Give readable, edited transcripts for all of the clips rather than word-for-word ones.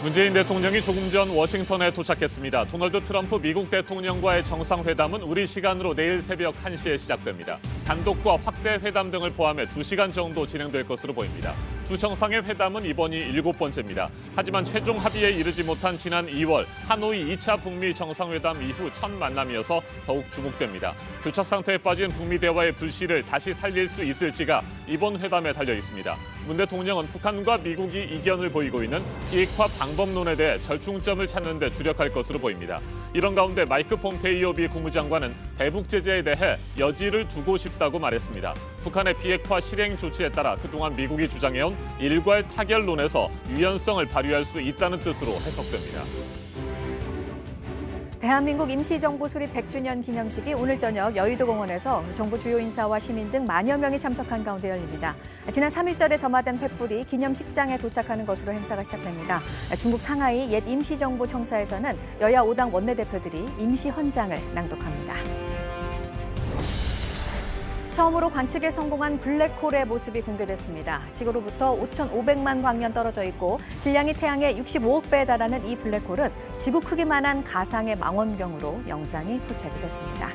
문재인 대통령이 조금 전 워싱턴에 도착했습니다. 도널드 트럼프 미국 대통령과의 정상회담은 우리 시간으로 내일 새벽 1시에 시작됩니다. 단독과 확대 회담 등을 포함해 2시간 정도 진행될 것으로 보입니다. 두 정상의 회담은 이번이 7번째입니다. 하지만 최종 합의에 이르지 못한 지난 2월 하노이 2차 북미 정상회담 이후 첫 만남이어서 더욱 주목됩니다. 교착 상태에 빠진 북미 대화의 불씨를 다시 살릴 수 있을지가 이번 회담에 달려 있습니다. 문 대통령은 북한과 미국이 이견을 보이고 있는 비핵화 방법론에 대해 절충점을 찾는 데 주력할 것으로 보입니다. 이런 가운데 마이크 폼페이오 미 국무장관은 대북 제재에 대해 여지를 두고 싶다고 말했습니다. 북한의 비핵화 실행 조치에 따라 그동안 미국이 주장해온 일괄 타결론에서 유연성을 발휘할 수 있다는 뜻으로 해석됩니다. 대한민국 임시정부 수립 100주년 기념식이 오늘 저녁 여의도공원에서 정부 주요 인사와 시민 등 만여 명이 참석한 가운데 열립니다. 지난 3일절에 점화된 횃불이 기념식장에 도착하는 것으로 행사가 시작됩니다. 중국 상하이 옛 임시정부 청사에서는 여야 5당 원내대표들이 임시헌장을 낭독합니다. 처음으로 관측에 성공한 블랙홀의 모습이 공개됐습니다. 지구로부터 5,500만 광년 떨어져 있고 질량이 태양의 65억 배에 달하는 이 블랙홀은 지구 크기만한 가상의 망원경으로 영상이 포착이 됐습니다.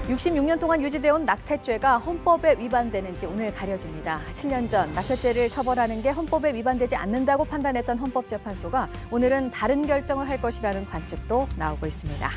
66년 동안 유지되어온 낙태죄가 헌법에 위반되는지 오늘 가려집니다. 7년 전 낙태죄를 처벌하는 게 헌법에 위반되지 않는다고 판단했던 헌법재판소가 오늘은 다른 결정을 할 것이라는 관측도 나오고 있습니다.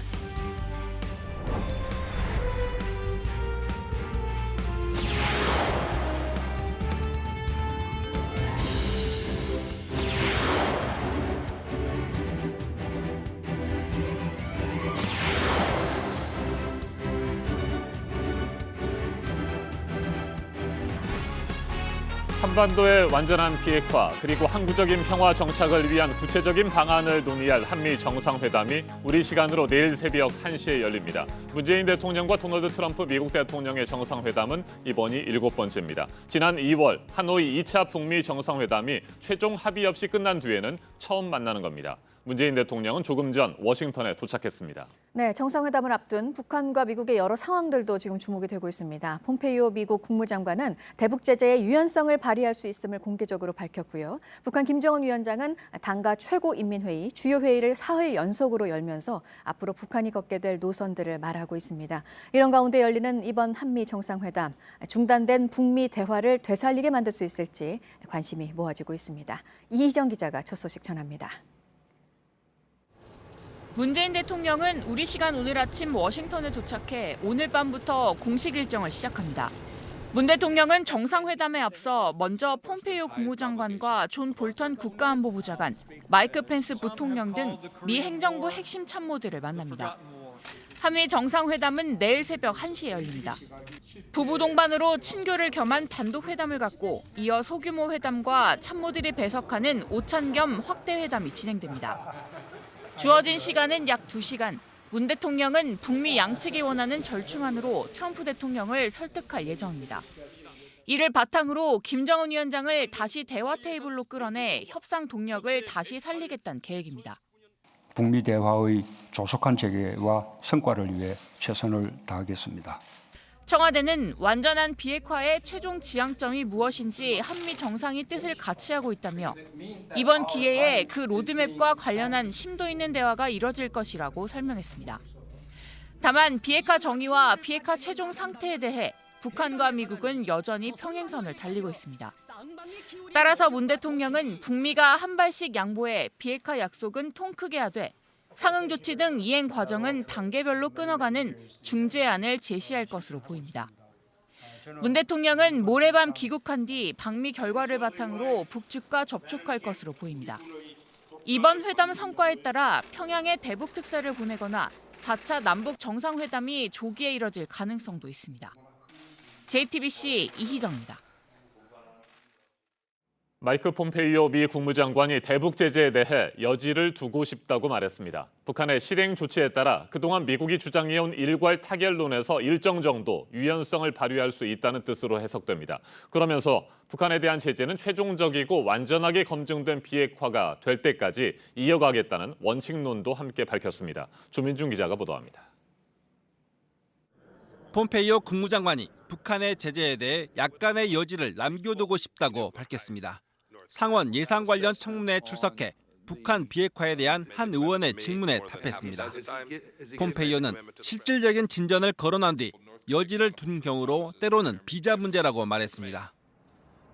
한반도의 완전한 비핵화 그리고 항구적인 평화 정착을 위한 구체적인 방안을 논의할 한미 정상회담이 우리 시간으로 내일 새벽 1시에 열립니다. 문재인 대통령과 도널드 트럼프 미국 대통령의 정상회담은 이번이 7번째입니다. 지난 2월 하노이 2차 북미 정상회담이 최종 합의 없이 끝난 뒤에는 처음 만나는 겁니다. 문재인 대통령은 조금 전 워싱턴에 도착했습니다. 네, 정상회담을 앞둔 북한과 미국의 여러 상황들도 지금 주목이 되고 있습니다. 폼페이오 미국 국무장관은 대북 제재의 유연성을 발휘할 수 있음을 공개적으로 밝혔고요. 북한 김정은 위원장은 당과 최고인민회의, 주요 회의를 사흘 연속으로 열면서 앞으로 북한이 걷게 될 노선들을 말하고 있습니다. 이런 가운데 열리는 이번 한미 정상회담, 중단된 북미 대화를 되살리게 만들 수 있을지 관심이 모아지고 있습니다. 이희정 기자가 첫 소식 전합니다. 문재인 대통령은 우리 시간 오늘 아침 워싱턴에 도착해 오늘 밤부터 공식 일정을 시작합니다. 문 대통령은 정상회담에 앞서 먼저 폼페이오 국무장관과 존 볼턴 국가안보보좌관, 마이크 펜스 부통령 등 미 행정부 핵심 참모들을 만납니다. 한미 정상회담은 내일 새벽 1시에 열립니다. 부부 동반으로 친교를 겸한 단독 회담을 갖고 이어 소규모 회담과 참모들이 배석하는 오찬 겸 확대 회담이 진행됩니다. 주어진 시간은 약 2시간. 문 대통령은 북미 양측이 원하는 절충안으로 트럼프 대통령을 설득할 예정입니다. 이를 바탕으로 김정은 위원장을 다시 대화 테이블로 끌어내 협상 동력을 다시 살리겠다는 계획입니다. 북미 대화의 조속한 재개와 성과를 위해 최선을 다하겠습니다. 청와대는 완전한 비핵화의 최종 지향점이 무엇인지 한미 정상이 뜻을 같이 하고 있다며 이번 기회에 그 로드맵과 관련한 심도 있는 대화가 이뤄질 것이라고 설명했습니다. 다만 비핵화 정의와 비핵화 최종 상태에 대해 북한과 미국은 여전히 평행선을 달리고 있습니다. 따라서 문 대통령은 북미가 한 발씩 양보해 비핵화 약속은 통 크게 하되 상응 조치 등 이행 과정은 단계별로 끊어가는 중재안을 제시할 것으로 보입니다. 문 대통령은 모레밤 귀국한 뒤 방미 결과를 바탕으로 북측과 접촉할 것으로 보입니다. 이번 회담 성과에 따라 평양에 대북 특사를 보내거나 4차 남북 정상회담이 조기에 이뤄질 가능성도 있습니다. JTBC 이희정입니다. 마이크 폼페이오 미 국무장관이 대북 제재에 대해 여지를 두고 싶다고 말했습니다. 북한의 실행 조치에 따라 그동안 미국이 주장해온 일괄 타결론에서 일정 정도 유연성을 발휘할 수 있다는 뜻으로 해석됩니다. 그러면서 북한에 대한 제재는 최종적이고 완전하게 검증된 비핵화가 될 때까지 이어가겠다는 원칙론도 함께 밝혔습니다. 조민중 기자가 보도합니다. 폼페이오 국무장관이 북한의 제재에 대해 약간의 여지를 남겨두고 싶다고 밝혔습니다. 상원 예산 관련 청문회에 출석해 북한 비핵화에 대한 한 의원의 질문에 답했습니다. 폼페이오는 실질적인 진전을 거론한 뒤 여지를 둔 경우로 때로는 비자 문제라고 말했습니다.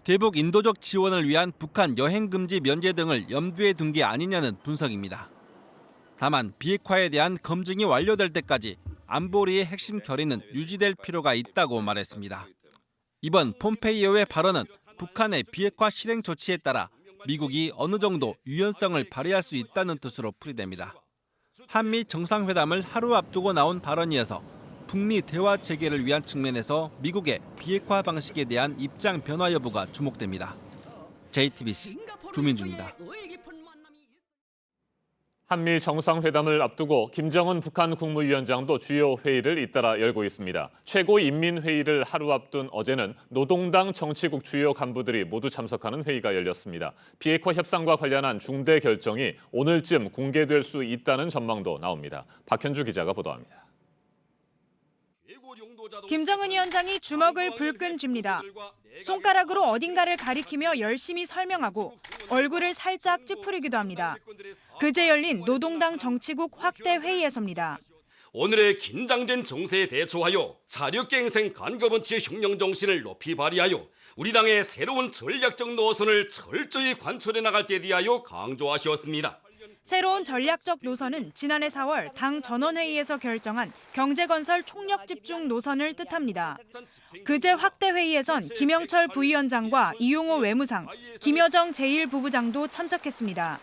대북 인도적 지원을 위한 북한 여행 금지 면제 등을 염두에 둔 게 아니냐는 분석입니다. 다만 비핵화에 대한 검증이 완료될 때까지 안보리의 핵심 결의는 유지될 필요가 있다고 말했습니다. 이번 폼페이오의 발언은 북한의 비핵화 실행 조치에 따라 미국이 어느 정도 유연성을 발휘할 수 있다는 뜻으로 풀이됩니다. 한미 정상회담을 하루 앞두고 나온 발언이어서 북미 대화 재개를 위한 측면에서 미국의 비핵화 방식에 대한 입장 변화 여부가 주목됩니다. JTBC 조민주입니다. 한미 정상회담을 앞두고 김정은 북한 국무위원장도 주요 회의를 잇따라 열고 있습니다. 최고인민회의를 하루 앞둔 어제는 노동당 정치국 주요 간부들이 모두 참석하는 회의가 열렸습니다. 비핵화 협상과 관련한 중대 결정이 오늘쯤 공개될 수 있다는 전망도 나옵니다. 박현주 기자가 보도합니다. 김정은 위원장이 주먹을 불끈 쥡니다. 손가락으로 어딘가를 가리키며 열심히 설명하고 얼굴을 살짝 찌푸리기도 합니다. 그제 열린 노동당 정치국 확대 회의에서입니다. 오늘의 긴장된 정세에 대처하여 자력갱생 간거번티의 혁명 정신을 높이 발휘하여 우리 당의 새로운 전략적 노선을 철저히 관철해 나갈 때 대하여 강조하셨습니다. 새로운 전략적 노선은 지난해 4월 당 전원회의에서 결정한 경제건설 총력 집중 노선을 뜻합니다. 그제 확대 회의에선 김영철 부위원장과 이용호 외무상, 김여정 제1부부장도 참석했습니다.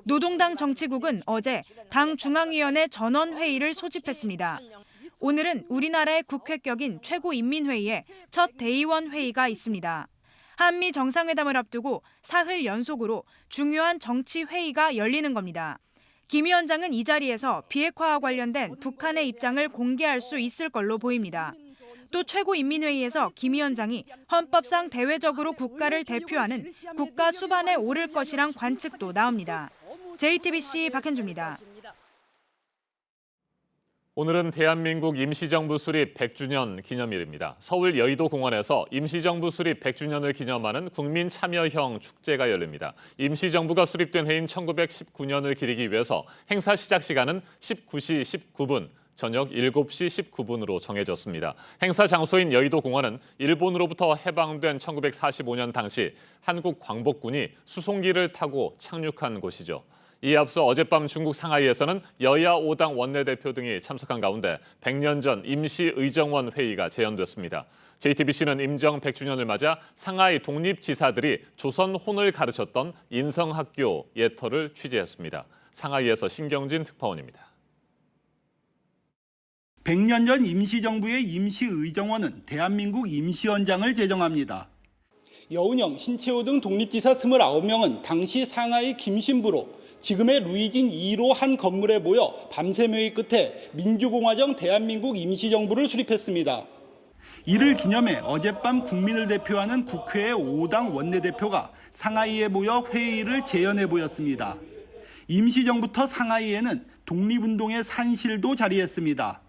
노동당 정치국은 어제 당 중앙위원회 전원회의를 소집했습니다. 오늘은 우리나라의 국회격인 최고인민회의에 첫 대의원 회의가 있습니다. 한미 정상회담을 앞두고 사흘 연속으로 중요한 정치 회의가 열리는 겁니다. 김 위원장은 이 자리에서 비핵화와 관련된 북한의 입장을 공개할 수 있을 걸로 보입니다. 또 최고인민회의에서 김 위원장이 헌법상 대외적으로 국가를 대표하는 국가 수반에 오를 것이란 관측도 나옵니다. JTBC 박현주입니다. 오늘은 대한민국 임시정부 수립 100주년 기념일입니다. 서울 여의도공원에서 임시정부 수립 100주년을 기념하는 국민참여형 축제가 열립니다. 임시정부가 수립된 해인 1919년을 기리기 위해서 행사 시작 시간은 19시 19분, 저녁 7시 19분으로 정해졌습니다. 행사 장소인 여의도공원은 일본으로부터 해방된 1945년 당시 한국 광복군이 수송기를 타고 착륙한 곳이죠. 이에 앞서 어젯밤 중국 상하이에서는 여야 5당 원내대표 등이 참석한 가운데 100년 전 임시의정원 회의가 재연됐습니다. JTBC는 임정 100주년을 맞아 상하이 독립지사들이 조선혼을 가르쳤던 인성학교 예터를 취재했습니다. 상하이에서 신경진 특파원입니다. 100년 전 임시정부의 임시의정원은 대한민국 임시원장을 제정합니다. 여운형, 신채호 등 독립지사 29명은 당시 상하이 김신부로 지금의 루이진 2로 한 건물에 모여 밤샘 회의 끝에 민주공화정 대한민국 임시정부를 수립했습니다. 이를 기념해 어젯밤 국민을 대표하는 국회의 5당 원내대표가 상하이에 모여 회의를 재연해 보였습니다. 임시정부터 상하이에는 독립운동의 산실도 자리했습니다.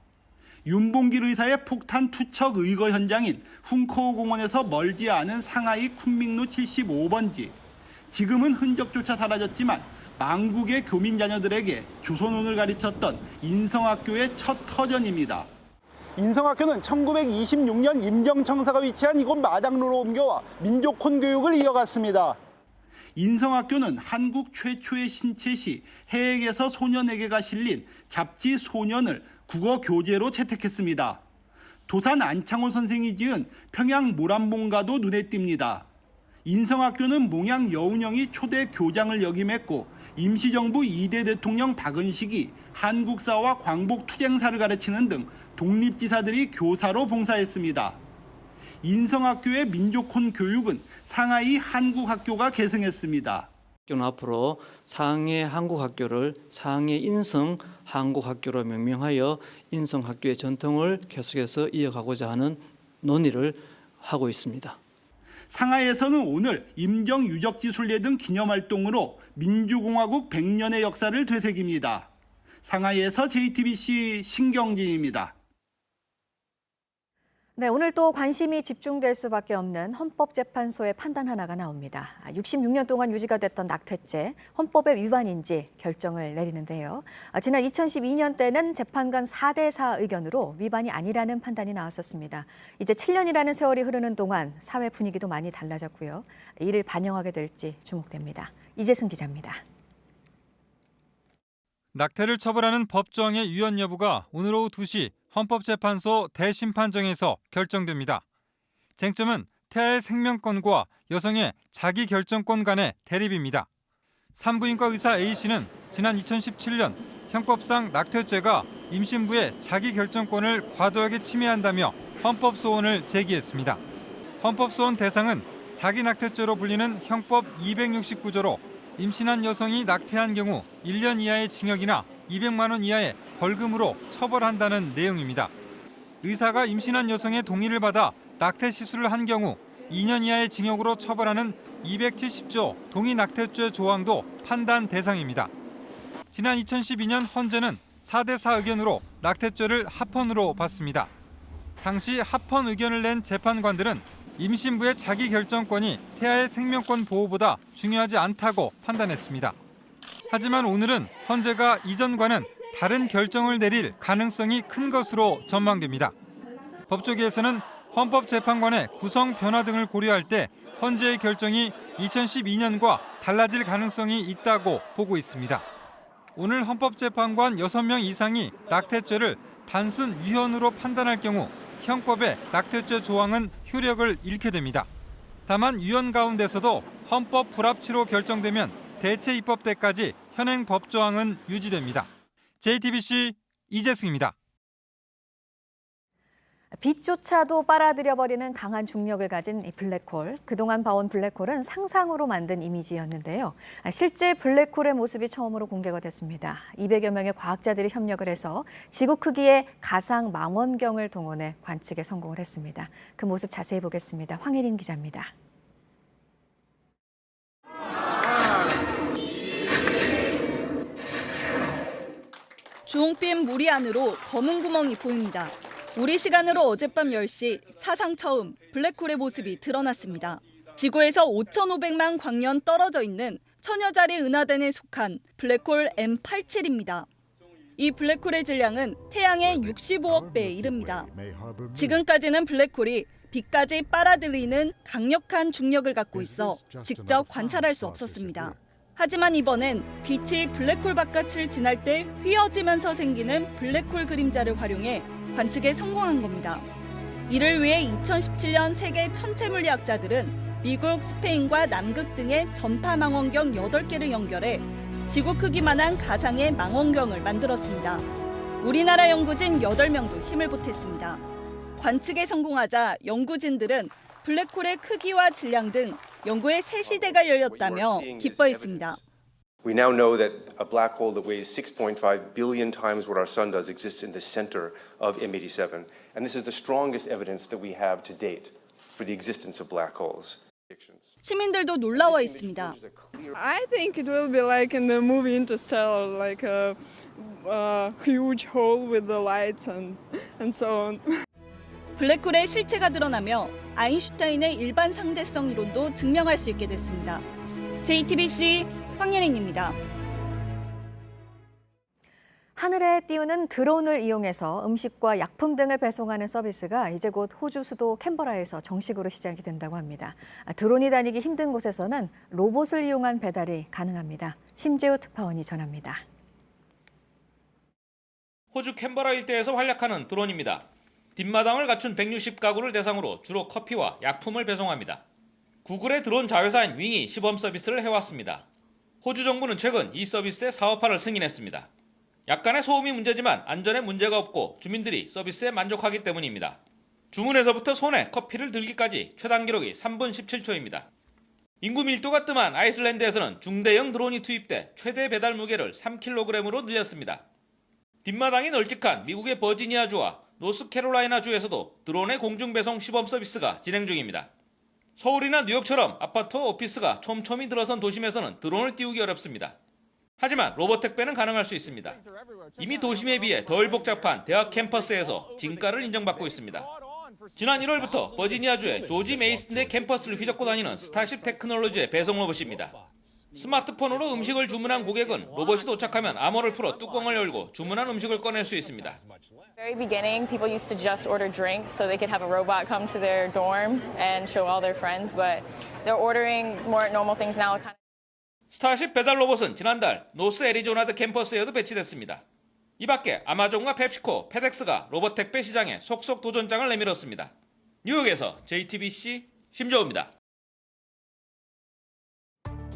윤봉길 의사의 폭탄 투척 의거 현장인 훈커우 공원에서 멀지 않은 상하이 쿤밍로 75번지. 지금은 흔적조차 사라졌지만 망국의 교민 자녀들에게 조선혼을 가르쳤던 인성학교의 첫 터전입니다. 인성학교는 1926년 임정청사가 위치한 이곳 마당로로 옮겨와 민족혼 교육을 이어갔습니다. 인성학교는 한국 최초의 신체시 해액에서 소년에게가 실린 잡지 소년을 국어 교재로 채택했습니다. 도산 안창호 선생이 지은 평양 모란봉가도 눈에 띕니다. 인성학교는 몽양 여운형이 초대 교장을 역임했고 임시정부 2대 대통령 박은식이 한국사와 광복투쟁사를 가르치는 등 독립지사들이 교사로 봉사했습니다. 인성학교의 민족혼 교육은 상하이 한국학교가 계승했습니다. 학교는 앞으로 상해 한국학교를 상해 인성 한국학교로 명명하여 인성학교의 전통을 계속해서 이어가고자 하는 논의를 하고 있습니다. 상하이에서는 오늘 임정 유적지순례 등 기념활동으로 민주공화국 100년의 역사를 되새깁니다. 상하이에서 JTBC 신경진입니다. 네, 오늘 또 관심이 집중될 수밖에 없는 헌법재판소의 판단 하나가 나옵니다. 66년 동안 유지가 됐던 낙태죄, 헌법의 위반인지 결정을 내리는데요. 지난 2012년 때는 재판관 4대4 의견으로 위반이 아니라는 판단이 나왔었습니다. 이제 7년이라는 세월이 흐르는 동안 사회 분위기도 많이 달라졌고요. 이를 반영하게 될지 주목됩니다. 이재승 기자입니다. 낙태를 처벌하는 법조항의 위헌 여부가 오늘 오후 2시 헌법재판소 대심판정에서 결정됩니다. 쟁점은 태아의 생명권과 여성의 자기결정권 간의 대립입니다. 산부인과 의사 A씨는 지난 2017년 형법상 낙태죄가 임신부의 자기결정권을 과도하게 침해한다며 헌법소원을 제기했습니다. 헌법소원 대상은 자기낙태죄로 불리는 형법 269조로 임신한 여성이 낙태한 경우 1년 이하의 징역이나 200만 원 이하의 벌금으로 처벌한다는 내용입니다. 의사가 임신한 여성의 동의를 받아 낙태 시술을 한 경우 2년 이하의 징역으로 처벌하는 270조 동의낙태죄 조항도 판단 대상입니다. 지난 2012년 헌재는 4대4 의견으로 낙태죄를 합헌으로 봤습니다. 당시 합헌 의견을 낸 재판관들은 임신부의 자기결정권이 태아의 생명권 보호보다 중요하지 않다고 판단했습니다. 하지만 오늘은 헌재가 이전과는 다른 결정을 내릴 가능성이 큰 것으로 전망됩니다. 법조계에서는 헌법재판관의 구성 변화 등을 고려할 때 헌재의 결정이 2012년과 달라질 가능성이 있다고 보고 있습니다. 오늘 헌법재판관 6명 이상이 낙태죄를 단순 위헌으로 판단할 경우 형법의 낙태죄 조항은 효력을 잃게 됩니다. 다만 위헌 가운데서도 헌법 불합치로 결정되면 대체 입법 때까지 현행 법조항은 유지됩니다. JTBC 이재승입니다. 빛조차도 빨아들여버리는 강한 중력을 가진 이 블랙홀. 그동안 봐온 블랙홀은 상상으로 만든 이미지였는데요. 실제 블랙홀의 모습이 처음으로 공개가 됐습니다. 200여 명의 과학자들이 협력을 해서 지구 크기의 가상 망원경을 동원해 관측에 성공을 했습니다. 그 모습 자세히 보겠습니다. 황혜린 기자입니다. 주홍빛 무리 안으로 검은 구멍이 보입니다. 우리 시간으로 어젯밤 10시 사상 처음 블랙홀의 모습이 드러났습니다. 지구에서 5,500만 광년 떨어져 있는 천여자리 은하단에 속한 블랙홀 M87입니다. 이 블랙홀의 질량은 태양의 65억 배에 이릅니다. 지금까지는 블랙홀이 빛까지 빨아들이는 강력한 중력을 갖고 있어 직접 관찰할 수 없었습니다. 하지만 이번엔 빛이 블랙홀 바깥을 지날 때 휘어지면서 생기는 블랙홀 그림자를 활용해 관측에 성공한 겁니다. 이를 위해 2017년 세계 천체물리학자들은 미국, 스페인과 남극 등의 전파 망원경 8개를 연결해 지구 크기만한 가상의 망원경을 만들었습니다. 우리나라 연구진 8명도 힘을 보탰습니다. 관측에 성공하자 연구진들은 블랙홀의 크기와 질량 등 연구의 새 시대가 열렸다며 기뻐했습니다. We now know that a black hole that weighs 6.5 billion times what our sun does exists in the center of M87, and this is the strongest evidence that we have to date for the existence of black holes. 시민들도 놀라워 있습니다. I think it will be like in the movie Interstellar, like a huge hole with the lights and so on. 블랙홀의 실체가 드러나며 아인슈타인의 일반 상대성 이론도 증명할 수 있게 됐습니다. JTBC 황예린입니다. 하늘에 띄우는 드론을 이용해서 음식과 약품 등을 배송하는 서비스가 이제 곧 호주 수도 캔버라에서 정식으로 시작이 된다고 합니다. 드론이 다니기 힘든 곳에서는 로봇을 이용한 배달이 가능합니다. 심재우 특파원이 전합니다. 호주 캔버라 일대에서 활약하는 드론입니다. 뒷마당을 갖춘 160가구를 대상으로 주로 커피와 약품을 배송합니다. 구글의 드론 자회사인 윙이 시범 서비스를 해왔습니다. 호주 정부는 최근 이 서비스의 사업화를 승인했습니다. 약간의 소음이 문제지만 안전에 문제가 없고 주민들이 서비스에 만족하기 때문입니다. 주문에서부터 손에 커피를 들기까지 최단 기록이 3분 17초입니다. 인구 밀도가 뜸한 아이슬란드에서는 중대형 드론이 투입돼 최대 배달 무게를 3kg으로 늘렸습니다. 뒷마당이 널찍한 미국의 버지니아주와 노스캐롤라이나주에서도 드론의 공중배송 시범 서비스가 진행 중입니다. 서울이나 뉴욕처럼 아파트, 오피스가 촘촘히 들어선 도심에서는 드론을 띄우기 어렵습니다. 하지만 로봇 택배는 가능할 수 있습니다. 이미 도심에 비해 덜 복잡한 대학 캠퍼스에서 진가를 인정받고 있습니다. 지난 1월부터 버지니아주의 조지 메이슨대 캠퍼스를 휘젓고 다니는 스타쉽 테크놀로지의 배송 로봇입니다. 스마트폰으로 음식을 주문한 고객은 로봇이 도착하면 암호를 풀어 뚜껑을 열고 주문한 음식을 꺼낼 수 있습니다. Very beginning, people used to just order drinks so they could have a robot come to their dorm and show all their friends, but they're ordering more normal things now. 스타쉽 배달 로봇은 지난달 노스 애리조나드 캠퍼스에도 배치됐습니다. 이 밖에 아마존과 펩시코, 페덱스가 로봇 택배 시장에 속속 도전장을 내밀었습니다. 뉴욕에서 JTBC 심정우입니다.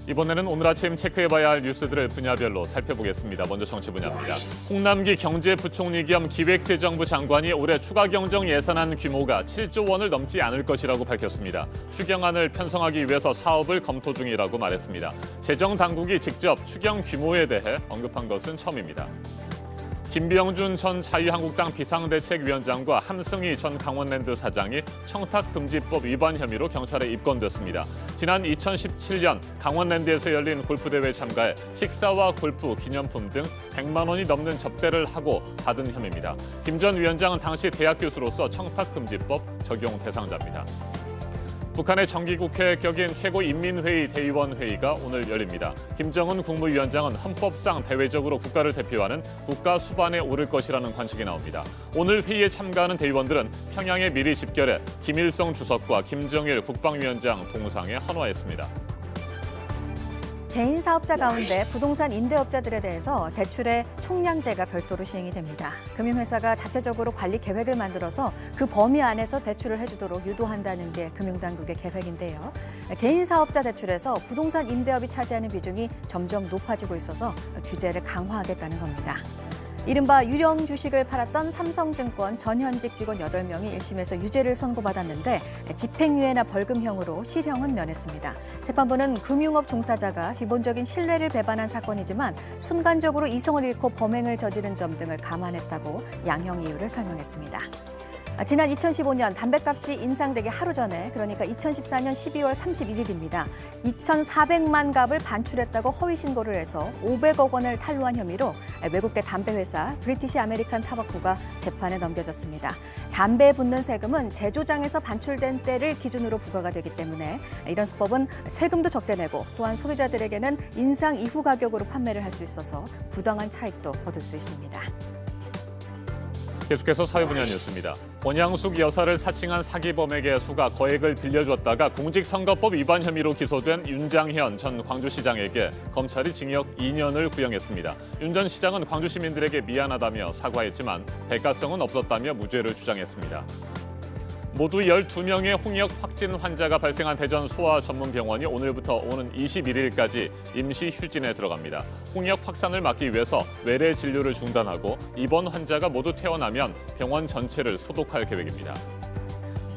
이번에는 오늘 아침 체크해봐야 할 뉴스들을 분야별로 살펴보겠습니다. 먼저 정치 분야입니다. 홍남기 경제부총리 겸 기획재정부 장관이 올해 추가 경정 예산안 규모가 7조 원을 넘지 않을 것이라고 밝혔습니다. 추경안을 편성하기 위해서 사업을 검토 중이라고 말했습니다. 재정당국이 직접 추경 규모에 대해 언급한 것은 처음입니다. 김병준 전 자유한국당 비상대책위원장과 함승희 전 강원랜드 사장이 청탁금지법 위반 혐의로 경찰에 입건됐습니다. 지난 2017년 강원랜드에서 열린 골프대회에 참가해 식사와 골프, 기념품 등 100만 원이 넘는 접대를 하고 받은 혐의입니다. 김 전 위원장은 당시 대학 교수로서 청탁금지법 적용 대상자입니다. 북한의 정기국회 격인 최고인민회의 대의원회의가 오늘 열립니다. 김정은 국무위원장은 헌법상 대외적으로 국가를 대표하는 국가 수반에 오를 것이라는 관측이 나옵니다. 오늘 회의에 참가하는 대의원들은 평양에 미리 집결해 김일성 주석과 김정일 국방위원장 동상에 헌화했습니다. 개인 사업자 가운데 부동산 임대업자들에 대해서 대출의 총량제가 별도로 시행이 됩니다. 금융회사가 자체적으로 관리 계획을 만들어서 그 범위 안에서 대출을 해주도록 유도한다는 게 금융당국의 계획인데요. 개인 사업자 대출에서 부동산 임대업이 차지하는 비중이 점점 높아지고 있어서 규제를 강화하겠다는 겁니다. 이른바 유령 주식을 팔았던 삼성증권 전현직 직원 8명이 1심에서 유죄를 선고받았는데 집행유예나 벌금형으로 실형은 면했습니다. 재판부는 금융업 종사자가 기본적인 신뢰를 배반한 사건이지만 순간적으로 이성을 잃고 범행을 저지른 점 등을 감안했다고 양형 이유를 설명했습니다. 지난 2015년 담배값이 인상되기 하루 전에, 그러니까 2014년 12월 31일입니다. 2,400만 갑을 반출했다고 허위 신고를 해서 500억 원을 탈루한 혐의로 외국계 담배 회사 브리티시 아메리칸 타바코가 재판에 넘겨졌습니다. 담배에 붙는 세금은 제조장에서 반출된 때를 기준으로 부과가 되기 때문에 이런 수법은 세금도 적게 내고 또한 소비자들에게는 인상 이후 가격으로 판매를 할 수 있어서 부당한 차익도 거둘 수 있습니다. 계속해서 사회 분야 뉴스입니다. 권양숙 여사를 사칭한 사기범에게 속아 거액을 빌려줬다가 공직선거법 위반 혐의로 기소된 윤장현 전 광주시장에게 검찰이 징역 2년을 구형했습니다. 윤 전 시장은 광주 시민들에게 미안하다며 사과했지만 대가성은 없었다며 무죄를 주장했습니다. 모두 12명의 홍역 확진 환자가 발생한 대전 소아전문병원이 오늘부터 오는 21일까지 임시 휴진에 들어갑니다. 홍역 확산을 막기 위해서 외래 진료를 중단하고 입원 환자가 모두 퇴원하면 병원 전체를 소독할 계획입니다.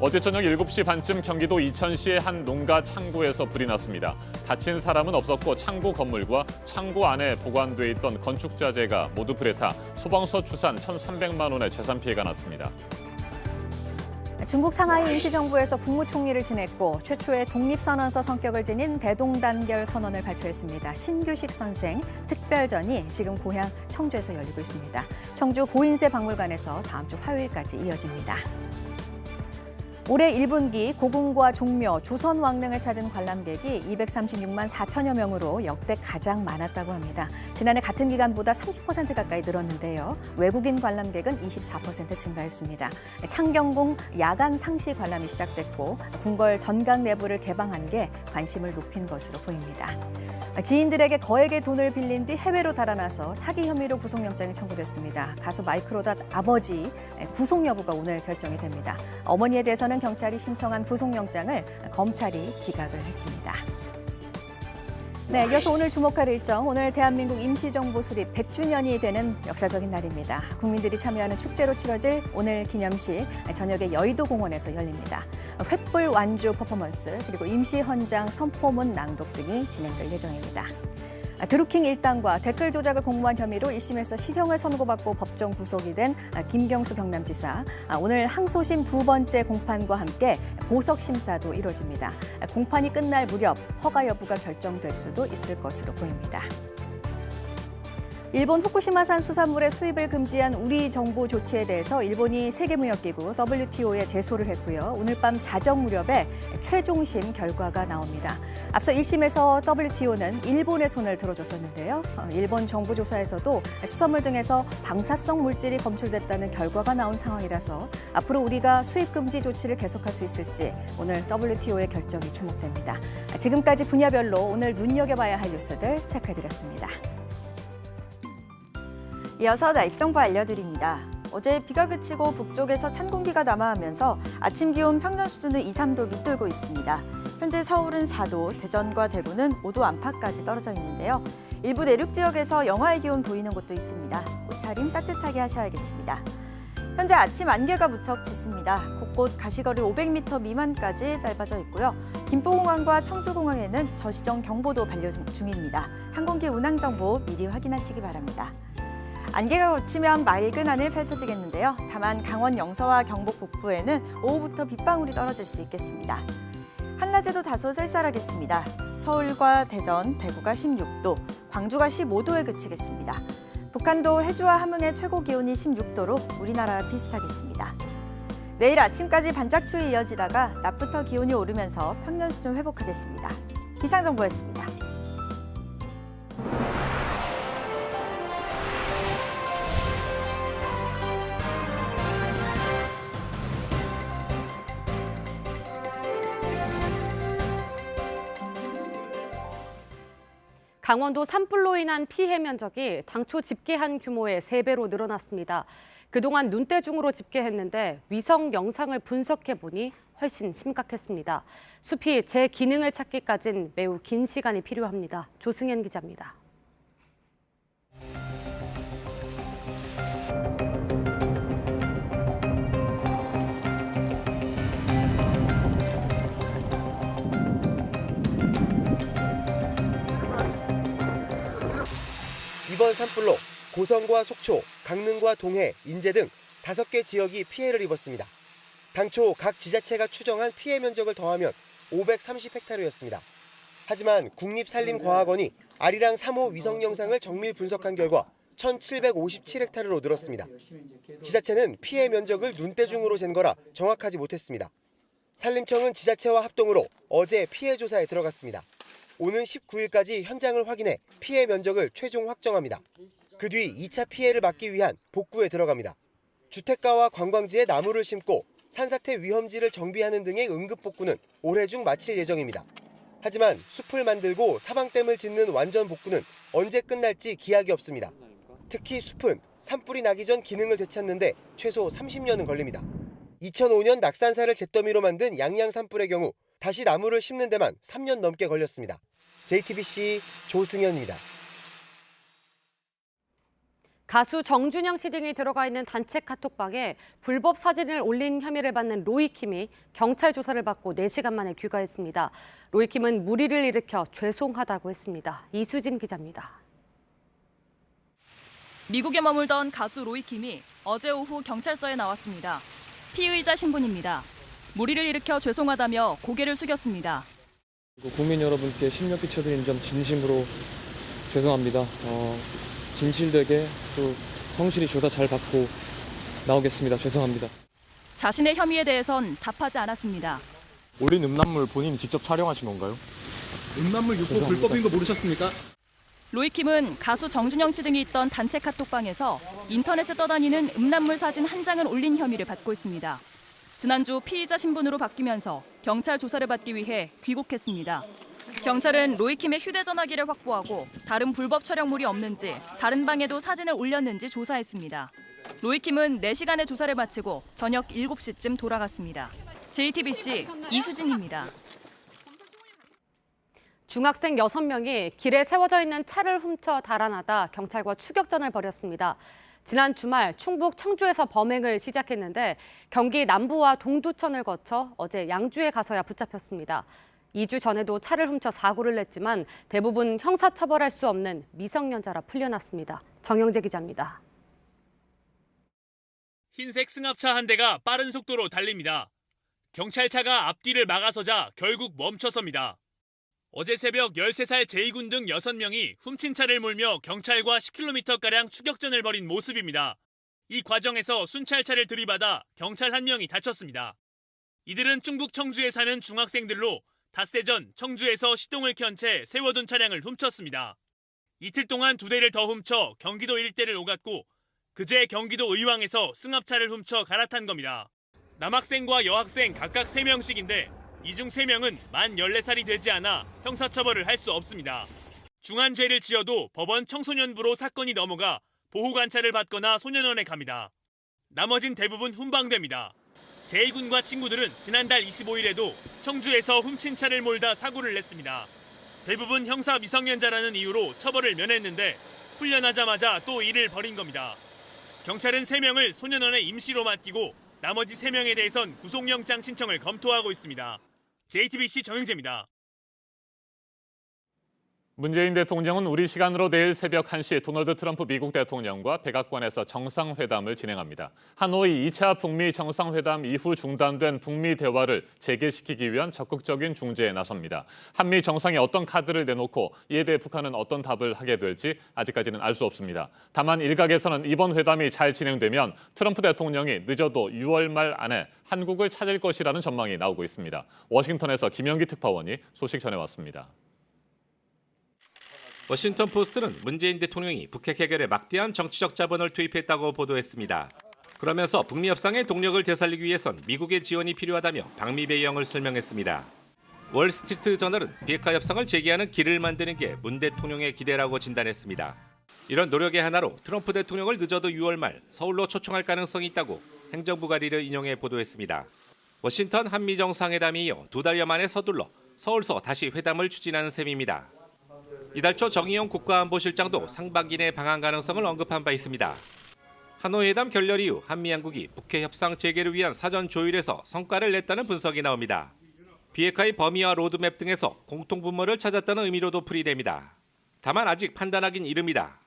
어제 저녁 7시 반쯤 경기도 이천시의 한 농가 창고에서 불이 났습니다. 다친 사람은 없었고 창고 건물과 창고 안에 보관돼 있던 건축자재가 모두 불에 타 소방서 추산 1,300만 원의 재산 피해가 났습니다. 중국 상하이 임시정부에서 국무총리를 지냈고 최초의 독립선언서 성격을 지닌 대동단결 선언을 발표했습니다. 신규식 선생 특별전이 지금 고향 청주에서 열리고 있습니다. 청주 고인세 박물관에서 다음 주 화요일까지 이어집니다. 올해 1분기 고궁과 종묘, 조선 왕릉을 찾은 관람객이 236만 4천여 명으로 역대 가장 많았다고 합니다. 지난해 같은 기간보다 30% 가까이 늘었는데요. 외국인 관람객은 24% 증가했습니다. 창경궁 야간 상시 관람이 시작됐고 궁궐 전각 내부를 개방한 게 관심을 높인 것으로 보입니다. 지인들에게 거액의 돈을 빌린 뒤 해외로 달아나서 사기 혐의로 구속영장이 청구됐습니다. 가수 마이크로닷 아버지 구속 여부가 오늘 결정이 됩니다. 어머니에 대해서는 경찰이 신청한 구속영장을 검찰이 기각을 했습니다. 네, 이어서 오늘 주목할 일정, 오늘 대한민국 임시정부 수립 100주년이 되는 역사적인 날입니다. 국민들이 참여하는 축제로 치러질 오늘 기념식, 저녁에 여의도 공원에서 열립니다. 횃불 완주 퍼포먼스, 그리고 임시헌장 선포문 낭독 등이 진행될 예정입니다. 드루킹 일당과 댓글 조작을 공모한 혐의로 1심에서 실형을 선고받고 법정 구속이 된 김경수 경남지사. 오늘 항소심 2번째 공판과 함께 보석 심사도 이뤄집니다. 공판이 끝날 무렵 허가 여부가 결정될 수도 있을 것으로 보입니다. 일본 후쿠시마산 수산물의 수입을 금지한 우리 정부 조치에 대해서 일본이 세계무역기구 WTO에 제소를 했고요. 오늘 밤 자정 무렵에 최종심 결과가 나옵니다. 앞서 1심에서 WTO는 일본의 손을 들어줬었는데요. 일본 정부 조사에서도 수산물 등에서 방사성 물질이 검출됐다는 결과가 나온 상황이라서 앞으로 우리가 수입 금지 조치를 계속할 수 있을지 오늘 WTO의 결정이 주목됩니다. 지금까지 분야별로 오늘 눈여겨봐야 할 뉴스들 체크해드렸습니다. 이어서 날씨 정보 알려드립니다. 어제 비가 그치고 북쪽에서 찬 공기가 남하하면서 아침 기온 평년 수준을 2, 3도 밑돌고 있습니다. 현재 서울은 4도, 대전과 대구는 5도 안팎까지 떨어져 있는데요. 일부 내륙 지역에서 영하의 기온 보이는 곳도 있습니다. 옷차림 따뜻하게 하셔야겠습니다. 현재 아침 안개가 무척 짙습니다. 곳곳 가시거리 500m 미만까지 짧아져 있고요. 김포공항과 청주공항에는 저시정 경보도 발효 중입니다. 항공기 운항 정보 미리 확인하시기 바랍니다. 안개가 걷히면 맑은 하늘 펼쳐지겠는데요. 다만 강원 영서와 경북 북부에는 오후부터 빗방울이 떨어질 수 있겠습니다. 한낮에도 다소 쌀쌀하겠습니다. 서울과 대전, 대구가 16도, 광주가 15도에 그치겠습니다. 북한도 해주와 함흥의 최고 기온이 16도로 우리나라와 비슷하겠습니다. 내일 아침까지 반짝추위 이어지다가 낮부터 기온이 오르면서 평년 수준 회복하겠습니다. 기상정보였습니다. 강원도 산불로 인한 피해 면적이 당초 집계한 규모의 3배로 늘어났습니다. 그동안 눈대중으로 집계했는데 위성 영상을 분석해보니 훨씬 심각했습니다. 숲이 제 기능을 찾기까진 매우 긴 시간이 필요합니다. 조승현 기자입니다. 이번 산불로 고성과 속초, 강릉과 동해, 인제 등 5개 지역이 피해를 입었습니다. 당초 각 지자체가 추정한 피해 면적을 더하면 530헥타르였습니다. 하지만 국립산림과학원이 아리랑 3호 위성 영상을 정밀 분석한 결과 1,757헥타르로 늘었습니다. 지자체는 피해 면적을 눈대중으로 잰 거라 정확하지 못했습니다. 산림청은 지자체와 합동으로 어제 피해 조사에 들어갔습니다. 오는 19일까지 현장을 확인해 피해 면적을 최종 확정합니다. 그 뒤 2차 피해를 막기 위한 복구에 들어갑니다. 주택가와 관광지에 나무를 심고 산사태 위험지를 정비하는 등의 응급복구는 올해 중 마칠 예정입니다. 하지만 숲을 만들고 사방댐을 짓는 완전 복구는 언제 끝날지 기약이 없습니다. 특히 숲은 산불이 나기 전 기능을 되찾는데 최소 30년은 걸립니다. 2005년 낙산사를 잿더미로 만든 양양 산불의 경우 다시 나무를 심는 데만 3년 넘게 걸렸습니다. JTBC 조승현입니다. 가수 정준영 씨 등이 들어가 있는 단체 카톡방에 불법 사진을 올린 혐의를 받는 로이킴이 경찰 조사를 받고 4시간 만에 귀가했습니다. 로이킴은 무리를 일으켜 죄송하다고 했습니다. 이수진 기자입니다. 미국에 머물던 가수 로이킴이 어제 오후 경찰서에 나왔습니다. 피의자 신분입니다. 무리를 일으켜 죄송하다며 고개를 숙였습니다. 국민 여러분께 심려 끼쳐드린 점 진심으로 죄송합니다. 진실되게 또 성실히 조사 잘 받고 나오겠습니다. 죄송합니다. 자신의 혐의에 대해선 답하지 않았습니다. 올린 음란물 본인이 직접 촬영하신 건가요? 음란물 유포 불법인 거 모르셨습니까? 로이킴은 가수 정준영 씨 등이 있던 단체 카톡방에서 인터넷에 떠다니는 음란물 사진 한 장을 올린 혐의를 받고 있습니다. 지난주 피의자 신분으로 바뀌면서 경찰 조사를 받기 위해 귀국했습니다. 경찰은 로이킴의 휴대전화기를 확보하고 다른 불법 촬영물이 없는지, 다른 방에도 사진을 올렸는지 조사했습니다. 로이킴은 4시간의 조사를 마치고 저녁 7시쯤 돌아갔습니다. JTBC 이수진입니다. 중학생 6명이 길에 세워져 있는 차를 훔쳐 달아나다 경찰과 추격전을 벌였습니다. 지난 주말 충북 청주에서 범행을 시작했는데 경기 남부와 동두천을 거쳐 어제 양주에 가서야 붙잡혔습니다. 2주 전에도 차를 훔쳐 사고를 냈지만 대부분 형사처벌할 수 없는 미성년자라 풀려났습니다. 정영재 기자입니다. 흰색 승합차 한 대가 빠른 속도로 달립니다. 경찰차가 앞뒤를 막아서자 결국 멈춰섭니다. 어제 새벽 13살 제2군 등 6명이 훔친 차를 몰며 경찰과 10km가량 추격전을 벌인 모습입니다. 이 과정에서 순찰차를 들이받아 경찰 1명이 다쳤습니다. 이들은 충북 청주에 사는 중학생들로 닷새 전 청주에서 시동을 켠 채 세워둔 차량을 훔쳤습니다. 이틀 동안 2대를 더 훔쳐 경기도 일대를 오갔고 그제 경기도 의왕에서 승합차를 훔쳐 갈아탄 겁니다. 남학생과 여학생 각각 3명씩인데 이 중 3명은 만 14살이 되지 않아 형사처벌을 할 수 없습니다. 중한 죄를 지어도 법원 청소년부로 사건이 넘어가 보호관찰을 받거나 소년원에 갑니다. 나머진 대부분 훈방됩니다. 제2군과 친구들은 지난달 25일에도 청주에서 훔친 차를 몰다 사고를 냈습니다. 대부분 형사 미성년자라는 이유로 처벌을 면했는데 풀려나자마자 또 일을 벌인 겁니다. 경찰은 3명을 소년원에 임시로 맡기고 나머지 3명에 대해선 구속영장 신청을 검토하고 있습니다. JTBC 정영재입니다. 문재인 대통령은 우리 시간으로 내일 새벽 1시 도널드 트럼프 미국 대통령과 백악관에서 정상회담을 진행합니다. 하노이 2차 북미 정상회담 이후 중단된 북미 대화를 재개시키기 위한 적극적인 중재에 나섭니다. 한미 정상이 어떤 카드를 내놓고 이에 대해 북한은 어떤 답을 하게 될지 아직까지는 알 수 없습니다. 다만 일각에서는 이번 회담이 잘 진행되면 트럼프 대통령이 늦어도 6월 말 안에 한국을 찾을 것이라는 전망이 나오고 있습니다. 워싱턴에서 김영기 특파원이 소식 전해왔습니다. 워싱턴 포스트는 문재인 대통령이 북핵 해결에 막대한 정치적 자본을 투입했다고 보도했습니다. 그러면서 북미 협상의 동력을 되살리기 위해선 미국의 지원이 필요하다며 방미 배경을 설명했습니다. 월스트리트 저널은 비핵화 협상을 재개하는 길을 만드는 게 문 대통령의 기대라고 진단했습니다. 이런 노력의 하나로 트럼프 대통령을 늦어도 6월 말 서울로 초청할 가능성이 있다고 행정부 관리를 인용해 보도했습니다. 워싱턴 한미 정상회담이 이어 2달여 만에 서둘러 서울서 다시 회담을 추진하는 셈입니다. 이달 초 정의용 국가안보실장도 상반기 내 방한 가능성을 언급한 바 있습니다. 하노이 회담 결렬 이후 한미 양국이 북핵 협상 재개를 위한 사전 조율에서 성과를 냈다는 분석이 나옵니다. 비핵화의 범위와 로드맵 등에서 공통 분모를 찾았다는 의미로도 풀이됩니다. 다만 아직 판단하긴 이릅니다.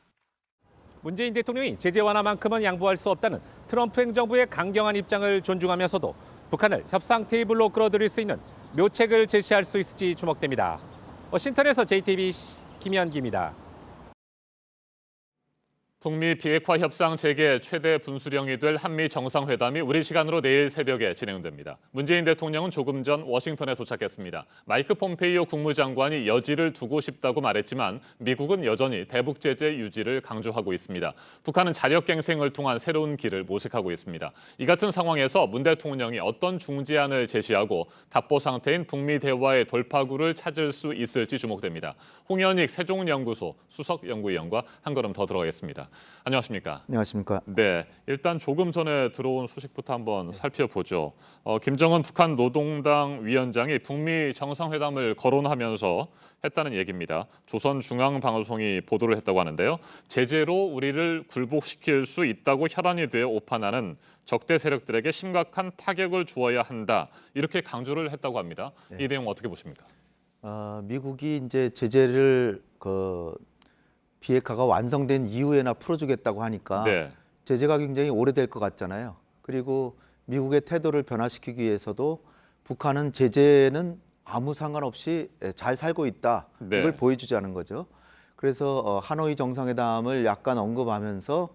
문재인 대통령이 제재 완화만큼은 양보할 수 없다는 트럼프 행정부의 강경한 입장을 존중하면서도 북한을 협상 테이블로 끌어들일 수 있는 묘책을 제시할 수 있을지 주목됩니다. 워싱턴에서 JTBC 김현기입니다. 북미 비핵화 협상 재개 최대 분수령이 될 한미 정상회담이 우리 시간으로 내일 새벽에 진행됩니다. 문재인 대통령은 조금 전 워싱턴에 도착했습니다. 마이크 폼페이오 국무장관이 여지를 두고 싶다고 말했지만 미국은 여전히 대북 제재 유지를 강조하고 있습니다. 북한은 자력갱생을 통한 새로운 길을 모색하고 있습니다. 이 같은 상황에서 문 대통령이 어떤 중재안을 제시하고 답보 상태인 북미 대화의 돌파구를 찾을 수 있을지 주목됩니다. 홍현익 세종연구소 수석연구위원과 한 걸음 더 들어가겠습니다. 안녕하십니까? 안녕하십니까? 네, 일단 조금 전에 들어온 소식부터 한번 살펴보죠. 김정은 북한 노동당 위원장이 북미 정상회담을 거론하면서 했다는 얘기입니다. 조선중앙방송이 보도를 했다고 하는데요. 제재로 우리를 굴복시킬 수 있다고 혈안이 되어 오판하는 적대 세력들에게 심각한 타격을 주어야 한다. 이렇게 강조를 했다고 합니다. 이 내용 어떻게 보십니까? 미국이 이제 제재를 비핵화가 완성된 이후에나 풀어주겠다고 하니까 제재가 굉장히 오래될 것 같잖아요. 그리고 미국의 태도를 변화시키기 위해서도 북한은 제재는 아무 상관없이 잘 살고 있다. 이걸 보여주자는 거죠. 그래서 하노이 정상회담을 약간 언급하면서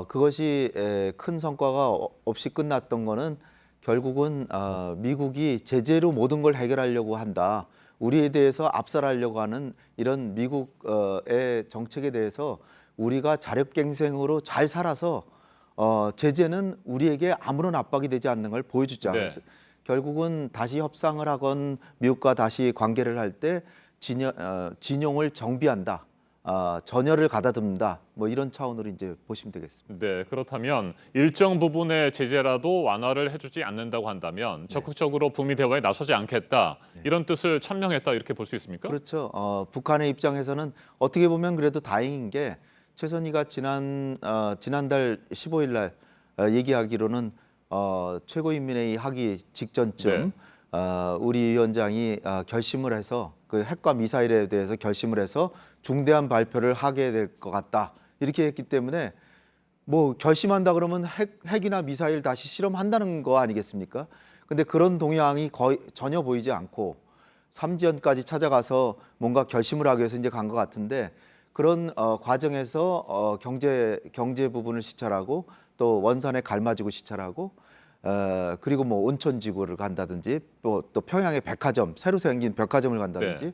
그것이 큰 성과가 없이 끝났던 거는 결국은 미국이 제재로 모든 걸 해결하려고 한다. 우리에 대해서 압살하려고 하는 이런 미국의 정책에 대해서 우리가 자력갱생으로 잘 살아서 제재는 우리에게 아무런 압박이 되지 않는 걸 보여주자. 결국은 다시 협상을 하건 미국과 다시 관계를 할 때 진영을 정비한다. 전열을 가다듬는다. 뭐 이런 차원으로 이제 보시면 되겠습니다. 네, 그렇다면 일정 부분의 제재라도 완화를 해주지 않는다고 한다면 적극적으로 북미 대화에 나서지 않겠다. 이런 뜻을 천명했다 이렇게 볼 수 있습니까? 그렇죠. 북한의 입장에서는 어떻게 보면 그래도 다행인 게 최선희가 지난달 15일 날 얘기하기로는 최고인민회의 하기 직전쯤 우리 위원장이 결심을 해서 그 핵과 미사일에 대해서 결심을 해서 중대한 발표를 하게 될 것 같다. 이렇게 했기 때문에 뭐 결심한다 그러면 핵이나 미사일 다시 실험한다는 거 아니겠습니까? 근데 그런 동향이 거의 전혀 보이지 않고 삼지연까지 찾아가서 뭔가 결심을 하기 위해서 이제 간 것 같은데 그런 과정에서 경제 부분을 시찰하고 또 원산에 갈마지구 시찰하고 그리고 뭐 온천지구를 간다든지 또 평양의 백화점 새로 생긴 백화점을 간다든지 네.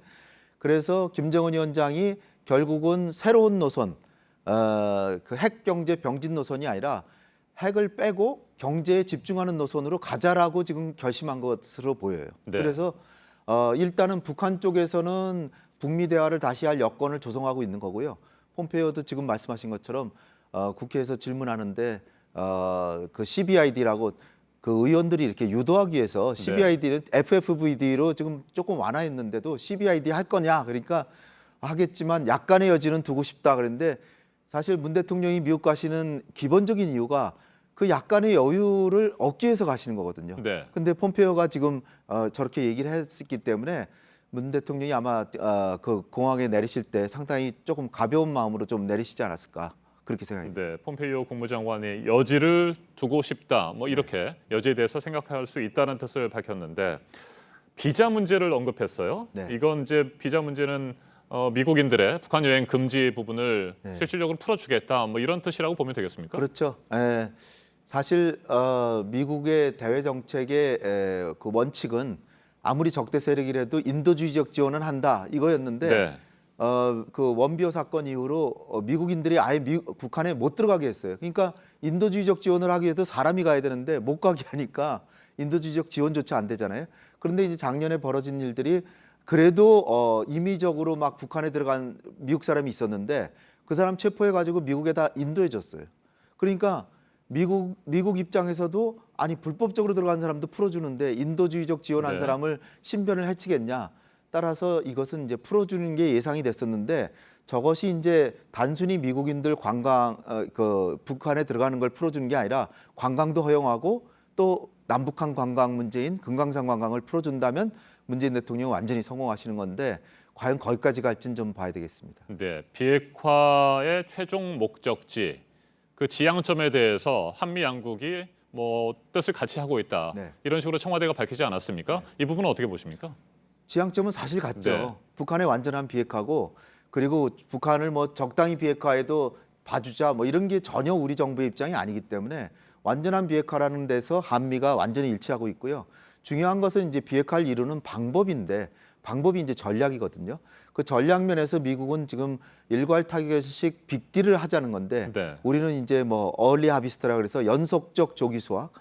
그래서 김정은 위원장이 결국은 새로운 노선 그 핵 경제 병진 노선이 아니라 핵을 빼고 경제에 집중하는 노선으로 가자라고 지금 결심한 것으로 보여요. 네. 그래서 일단은 북한 쪽에서는 북미 대화를 다시 할 여건을 조성하고 있는 거고요. 폼페이오도 지금 말씀하신 것처럼 국회에서 질문하는데 그 CBID라고 그 의원들이 이렇게 유도하기 위해서 CBID는 FFVD로 지금 조금 완화했는데도 CBID 할 거냐 그러니까 하겠지만 약간의 여지는 두고 싶다 그랬는데 사실 문 대통령이 미국 가시는 기본적인 이유가 그 약간의 여유를 얻기 위해서 가시는 거거든요. 네. 근데 폼페이오가 지금 저렇게 얘기를 했기 때문에 문 대통령이 아마 그 공항에 내리실 때 상당히 조금 가벼운 마음으로 좀 내리시지 않았을까 그렇게 생각합니다. 네, 폼페이오 국무장관이 여지를 두고 싶다. 뭐 이렇게 여지에 대해서 생각할 수 있다는 뜻을 밝혔는데 비자 문제를 언급했어요. 네. 이건 이제 비자 문제는 미국인들의 북한 여행 금지 부분을 실질적으로 풀어주겠다. 뭐 이런 뜻이라고 보면 되겠습니까? 그렇죠. 사실 미국의 대외 정책의 그 원칙은 아무리 적대 세력이라도 인도주의적 지원은 한다 이거였는데 네. 그 원비어 사건 이후로 미국인들이 아예 북한에 못 들어가게 했어요. 그러니까 인도주의적 지원을 하기 위해서 사람이 가야 되는데 못 가게 하니까 인도주의적 지원조차 안 되잖아요. 그런데 이제 작년에 벌어진 일들이 그래도 임의적으로 막 북한에 들어간 미국 사람이 있었는데 그 사람 체포해가지고 미국에다 인도해줬어요. 그러니까 미국 입장에서도 아니 불법적으로 들어간 사람도 풀어주는데 인도주의적 지원한 네. 사람을 신변을 해치겠냐. 따라서 이것은 이제 풀어주는 게 예상이 됐었는데 저것이 이제 단순히 미국인들 관광 그 북한에 들어가는 걸 풀어주는 게 아니라 관광도 허용하고 또 남북한 관광 문제인 금강산 관광을 풀어준다면 문재인 대통령이 완전히 성공하시는 건데 과연 거기까지 갈지는 좀 봐야 되겠습니다. 네, 비핵화의 최종 목적지 그 지향점에 대해서 한미 양국이 뭐 뜻을 같이 하고 있다. 네. 이런 식으로 청와대가 밝히지 않았습니까? 이 부분은 어떻게 보십니까? 지향점은 사실 같죠. 네. 북한의 완전한 비핵화고 그리고 북한을 뭐 적당히 비핵화해도 봐주자 뭐 이런 게 전혀 우리 정부의 입장이 아니기 때문에 완전한 비핵화라는 데서 한미가 완전히 일치하고 있고요. 중요한 것은 이제 비핵화를 이루는 방법인데 방법이 이제 전략이거든요. 그 전략 면에서 미국은 지금 일괄 타겟식 빅딜을 하자는 건데 네. 우리는 이제 뭐 얼리 하비스트라 그래서 연속적 조기 수확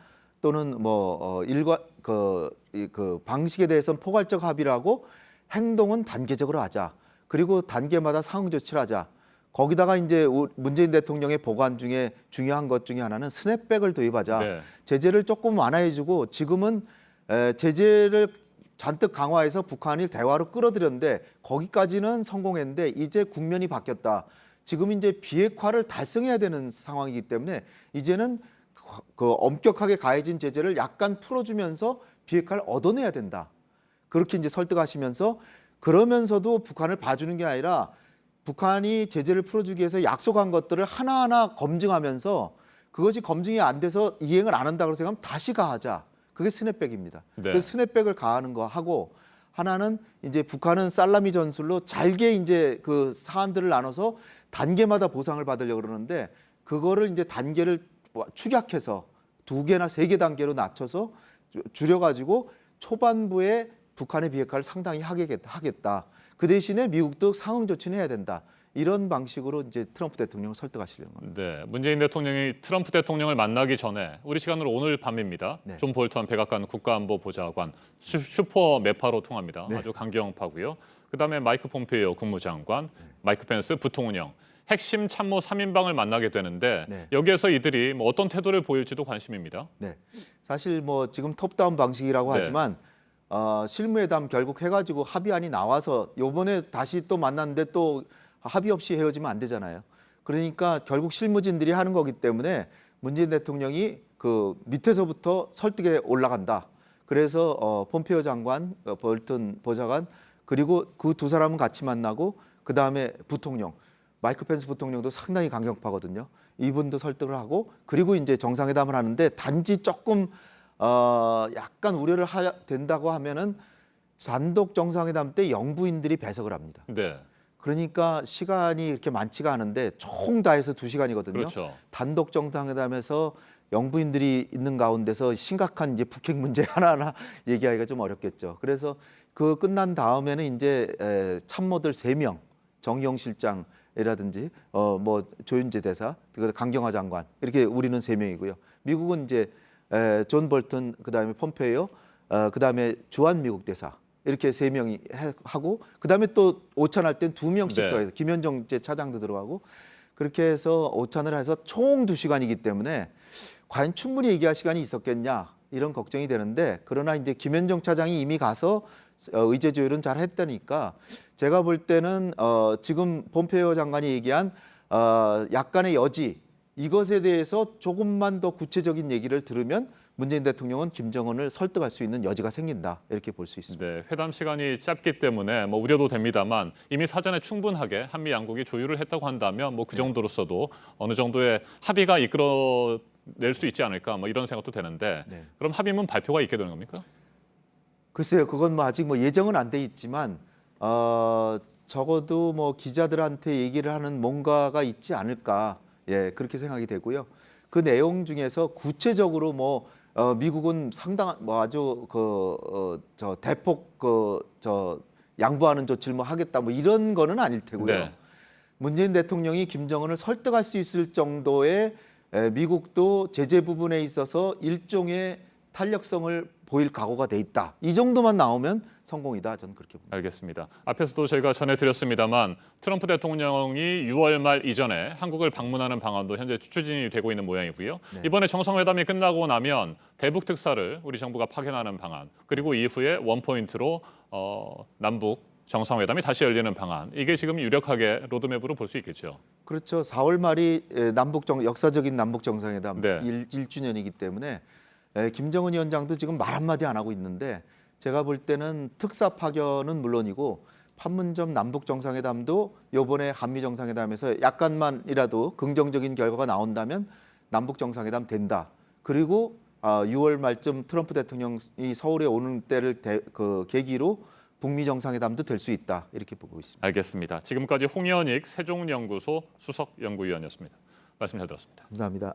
또는 뭐 일괄 그 방식에 대해서는 포괄적 합의를 하고 행동은 단계적으로 하자. 그리고 단계마다 상응 조치를 하자. 거기다가 이제 문재인 대통령의 보관 중에 중요한 것 중에 하나는 스냅백을 도입하자. 네. 제재를 조금 완화해주고 지금은 제재를 잔뜩 강화해서 북한이 대화로 끌어들였는데 거기까지는 성공했는데 이제 국면이 바뀌었다. 지금 이제 비핵화를 달성해야 되는 상황이기 때문에 이제는 그 엄격하게 가해진 제재를 약간 풀어주면서 비핵화를 얻어내야 된다. 그렇게 이제 설득하시면서 그러면서도 북한을 봐주는 게 아니라 북한이 제재를 풀어주기 위해서 약속한 것들을 하나하나 검증하면서 그것이 검증이 안 돼서 이행을 안 한다고 생각하면 다시 가하자. 그게 스냅백입니다. 네. 그 스냅백을 가하는 거 하고 하나는 이제 북한은 살라미 전술로 잘게 이제 그 사안들을 나눠서 단계마다 보상을 받으려고 그러는데 그거를 이제 단계를 축약해서 2개나 3개 단계로 낮춰서 줄여가지고 초반부에 북한의 비핵화를 상당히 하겠다. 그 대신에 미국도 상응 조치는 해야 된다. 이런 방식으로 이제 트럼프 대통령을 설득하시려는 겁니다. 네, 문재인 대통령이 트럼프 대통령을 만나기 전에 우리 시간으로 오늘 밤입니다. 네. 존 볼턴 백악관 국가안보보좌관 슈퍼 매파로 통합니다. 네. 아주 강경파고요. 그다음에 마이크 폼페이오 국무장관, 마이크 펜스 부통령, 핵심 참모 3인방을 만나게 되는데 네. 여기에서 이들이 뭐 어떤 태도를 보일지도 관심입니다. 네, 사실 뭐 지금 톱다운 방식이라고 네. 하지만 실무회담 결국 해가지고 합의안이 나와서 요번에 다시 또 만났는데 또 합의 없이 헤어지면 안 되잖아요. 그러니까 결국 실무진들이 하는 거기 때문에 문재인 대통령이 그 밑에서부터 설득에 올라간다. 그래서 폼페이오 장관, 볼턴 보좌관 그리고 그 두 사람은 같이 만나고 그 다음에 부통령 마이크 펜스 부통령도 상당히 강경파거든요. 이분도 설득을 하고 그리고 이제 정상회담을 하는데 단지 조금 약간 우려를 된다고 하면은 단독 정상회담 때 영부인들이 배석을 합니다. 네. 그러니까 시간이 이렇게 많지가 않은데 총 다 해서 2시간이거든요. 그렇죠. 단독 정상회담에서 영부인들이 있는 가운데서 심각한 이제 북핵 문제 하나하나 얘기하기가 좀 어렵겠죠. 그래서 그 끝난 다음에는 이제 참모들 3명, 정의용 실장이라든지 뭐 조윤재 대사, 강경화 장관 이렇게 우리는 3명이고요. 미국은 이제 존 볼튼, 그다음에 폼페이오, 그다음에 주한 미국 대사 이렇게 3명이 하고 그다음에 또 오찬할 땐 2명씩 네. 더해서 김현정 차장도 들어가고 그렇게 해서 오찬을 해서 총 2시간이기 때문에 과연 충분히 얘기할 시간이 있었겠냐 이런 걱정이 되는데 그러나 이제 김현정 차장이 이미 가서 의제 조율은 잘 했다니까 제가 볼 때는 지금 폼페이오 장관이 얘기한 약간의 여지 이것에 대해서 조금만 더 구체적인 얘기를 들으면 문재인 대통령은 김정은을 설득할 수 있는 여지가 생긴다 이렇게 볼 수 있습니다. 네, 회담 시간이 짧기 때문에 뭐 우려도 됩니다만 이미 사전에 충분하게 한미 양국이 조율을 했다고 한다면 뭐 그 정도로서도 어느 정도의 합의가 이끌어낼 수 있지 않을까 뭐 이런 생각도 되는데 네. 그럼 합의문 발표가 있게 되는 겁니까? 글쎄요, 그건 뭐 아직 뭐 예정은 안 돼 있지만 적어도 뭐 기자들한테 얘기를 하는 뭔가가 있지 않을까, 예 그렇게 생각이 되고요. 그 내용 중에서 구체적으로 뭐 미국은 상당한 뭐 아주 저 대폭 양보하는 조치를 뭐 하겠다 뭐 이런 거는 아닐 테고요. 네. 문재인 대통령이 김정은을 설득할 수 있을 정도의 미국도 제재 부분에 있어서 일종의 탄력성을 보일 각오가 돼 있다. 이 정도만 나오면 성공이다. 저는 그렇게 봅니다. 알겠습니다. 앞에서도 저희가 전해드렸습니다만 트럼프 대통령이 6월 말 이전에 한국을 방문하는 방안도 현재 추진이 되고 있는 모양이고요. 네. 이번에 정상회담이 끝나고 나면 대북 특사를 우리 정부가 파견하는 방안 그리고 이후에 원포인트로 남북 정상회담이 다시 열리는 방안 이게 지금 유력하게 로드맵으로 볼 수 있겠죠. 그렇죠. 4월 말이 역사적인 남북 정상회담 네. 1주년이기 때문에 김정은 위원장도 지금 말 한마디 안 하고 있는데 제가 볼 때는 특사 파견은 물론이고 판문점 남북 정상회담도 이번에 한미 정상회담에서 약간만이라도 긍정적인 결과가 나온다면 남북 정상회담 된다. 그리고 6월 말쯤 트럼프 대통령이 서울에 오는 때를 계기로 북미 정상회담도 될 수 있다. 이렇게 보고 있습니다. 알겠습니다. 지금까지 홍현익 세종연구소 수석연구위원이었습니다. 말씀 잘 들었습니다. 감사합니다.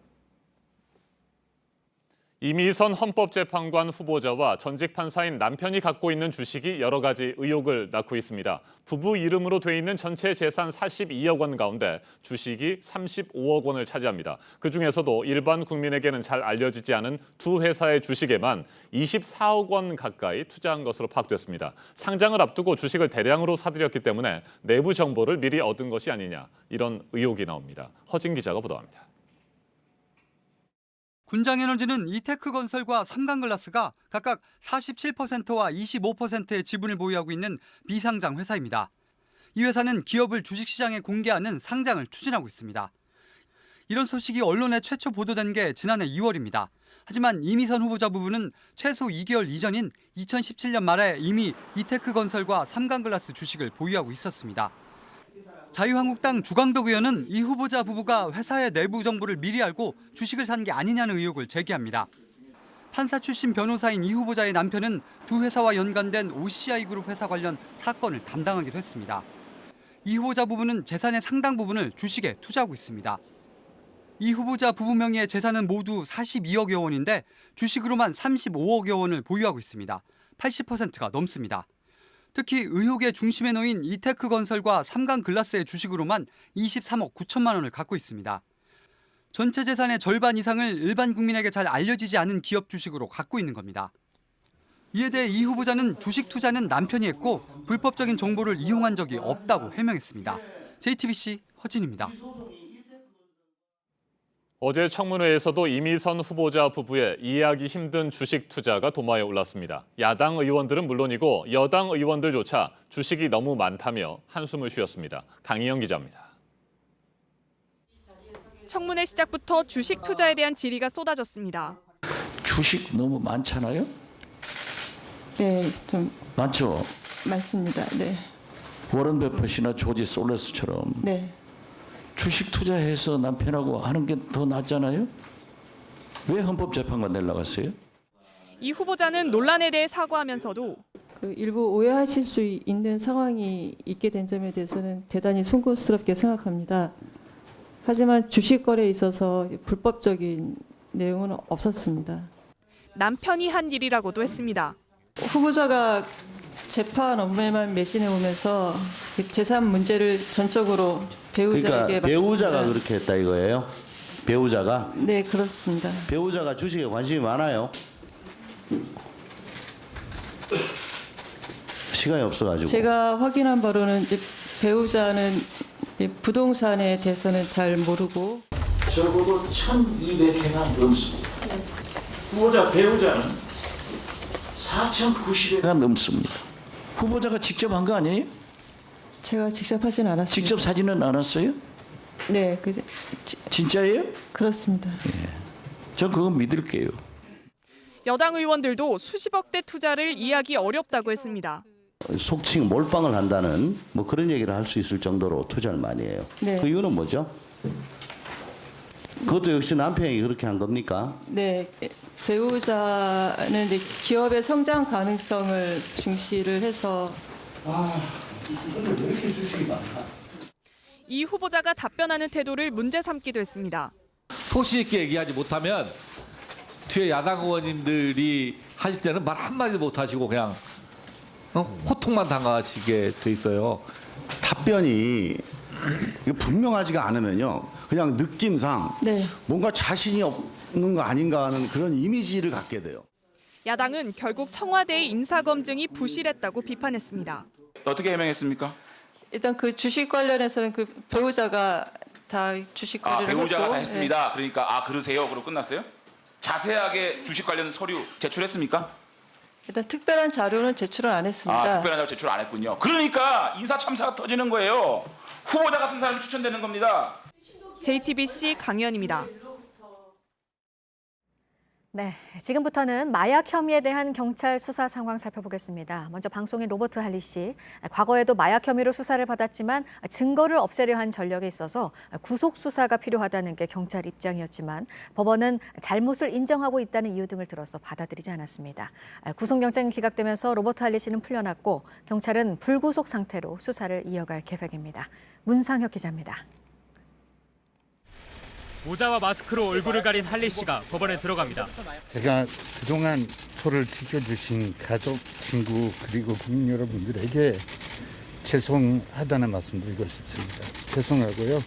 이미선 헌법재판관 후보자와 전직 판사인 남편이 갖고 있는 주식이 여러 가지 의혹을 낳고 있습니다. 부부 이름으로 돼 있는 전체 재산 42억 원 가운데 주식이 35억 원을 차지합니다. 그중에서도 일반 국민에게는 잘 알려지지 않은 두 회사의 주식에만 24억 원 가까이 투자한 것으로 파악됐습니다. 상장을 앞두고 주식을 대량으로 사들였기 때문에 내부 정보를 미리 얻은 것이 아니냐 이런 의혹이 나옵니다. 허진 기자가 보도합니다. 군장에너지는 이테크건설과 삼강글라스가 각각 47%와 25%의 지분을 보유하고 있는 비상장 회사입니다. 이 회사는 기업을 주식시장에 공개하는 상장을 추진하고 있습니다. 이런 소식이 언론에 최초 보도된 게 지난해 2월입니다. 하지만 이미선 후보자 부부는 최소 2개월 이전인 2017년 말에 이미 이테크건설과 삼강글라스 주식을 보유하고 있었습니다. 자유한국당 주광덕 의원은 이 후보자 부부가 회사의 내부 정보를 미리 알고 주식을 산 게 아니냐는 의혹을 제기합니다. 판사 출신 변호사인 이 후보자의 남편은 두 회사와 연관된 OCI그룹 회사 관련 사건을 담당하기도 했습니다. 이 후보자 부부는 재산의 상당 부분을 주식에 투자하고 있습니다. 이 후보자 부부 명의의 재산은 모두 42억여 원인데 주식으로만 35억여 원을 보유하고 있습니다. 80%가 넘습니다. 특히 의혹의 중심에 놓인 이테크건설과 삼강글라스의 주식으로만 23억 9천만 원을 갖고 있습니다. 전체 재산의 절반 이상을 일반 국민에게 잘 알려지지 않은 기업 주식으로 갖고 있는 겁니다. 이에 대해 이 후보자는 주식 투자는 남편이 했고 불법적인 정보를 이용한 적이 없다고 해명했습니다. JTBC 허진입니다. 어제 청문회에서도 이미선 후보자 부부의 이해하기 힘든 주식 투자가 도마에 올랐습니다. 야당 의원들은 물론이고 여당 의원들조차 주식이 너무 많다며 한숨을 쉬었습니다. 강희영 기자입니다. 청문회 시작부터 주식 투자에 대한 질의가 쏟아졌습니다. 주식 너무 많잖아요? 네, 좀 많죠? 많습니다. 네. 워런 버핏이나 조지 솔레스처럼 네. 주식 투자해서 남편하고 하는 게 더 낫잖아요? 왜 헌법재판관 내려갔어요? 이 후보자는 논란에 대해 사과하면서도 일부 오해하실 수 있는 상황이 있게 된 점에 대해서는 대단히 송구스럽게 생각합니다. 하지만 주식 거래에 있어서 불법적인 내용은 없었습니다. 남편이 한 일이라고도 했습니다. 후보자가 재판 업무에만 매진해 오면서 재산 문제를 전적으로 배우자에게 그러니까 배우자가 그렇게 했다 이거예요? 배우자가? 네, 그렇습니다. 배우자가 주식에 관심이 많아요? 시간이 없어가지고. 제가 확인한 바로는 이제 배우자는 부동산에 대해서는 잘 모르고 적어도 1,200회가 넘습니다. 후보자 배우자는 4,090회가 넘습니다. 후보자가 직접 한 거 아니에요? 제가 직접 하진 않았습니다. 직접 사진은 않았어요? 네, 진짜예요? 그렇습니다. 전 그거 믿을게요. 여당 의원들도 수십억대 투자를 이해하기 어렵다고 했습니다. 속칭 몰빵을 한다는 뭐 그런 얘기를 할 수 있을 정도로 투자를 많이 해요. 네. 그 이유는 뭐죠? 그것도 역시 남편이 그렇게 한 겁니까? 네, 배우자는 이제 기업의 성장 가능성을 중시를 해서 근데 왜 이렇게 주식이 많나? 이 후보자가 답변하는 태도를 문제 삼기도 했습니다. 소신 있게 얘기하지 못하면 뒤에 야당 의원님들이 하실 때는 말 한마디도 못 하시고 그냥 호통만 당하시게 돼 있어요. 답변이 분명하지가 않으면요. 그냥 느낌상 뭔가 자신이 없는 거 아닌가 하는 그런 이미지를 갖게 돼요. 야당은 결국 청와대의 인사검증이 부실했다고 비판했습니다. 어떻게 해명했습니까? 일단 그 주식 관련해서는 그 배우자가 다 주식 거래를 배우자가 했고, 다 했습니다. 그러니까 그러세요. 그럼 끝났어요? 자세하게 주식 관련 서류 제출했습니까? 일단 특별한 자료는 제출을 안 했습니다. 특별한 자료 제출 안 했군요. 그러니까 인사 참사가 터지는 거예요. 후보자 같은 사람이 추천되는 겁니다. JTBC 강연입니다. 네, 지금부터는 마약 혐의에 대한 경찰 수사 상황 살펴보겠습니다. 먼저 방송인 로버트 할리 씨, 과거에도 마약 혐의로 수사를 받았지만 증거를 없애려 한 전력에 있어서 구속 수사가 필요하다는 게 경찰 입장이었지만 법원은 잘못을 인정하고 있다는 이유 등을 들어서 받아들이지 않았습니다. 구속영장이 기각되면서 로버트 할리 씨는 풀려났고 경찰은 불구속 상태로 수사를 이어갈 계획입니다. 문상혁 기자입니다. 모자와 마스크로 얼굴을 가린 할리 씨가 법원에 들어갑니다. 제가 그동안 저를 지켜주신 가족, 친구 그리고 국민 여러분들에게 죄송하다는 말씀 드리고 싶습니다. 죄송하고요.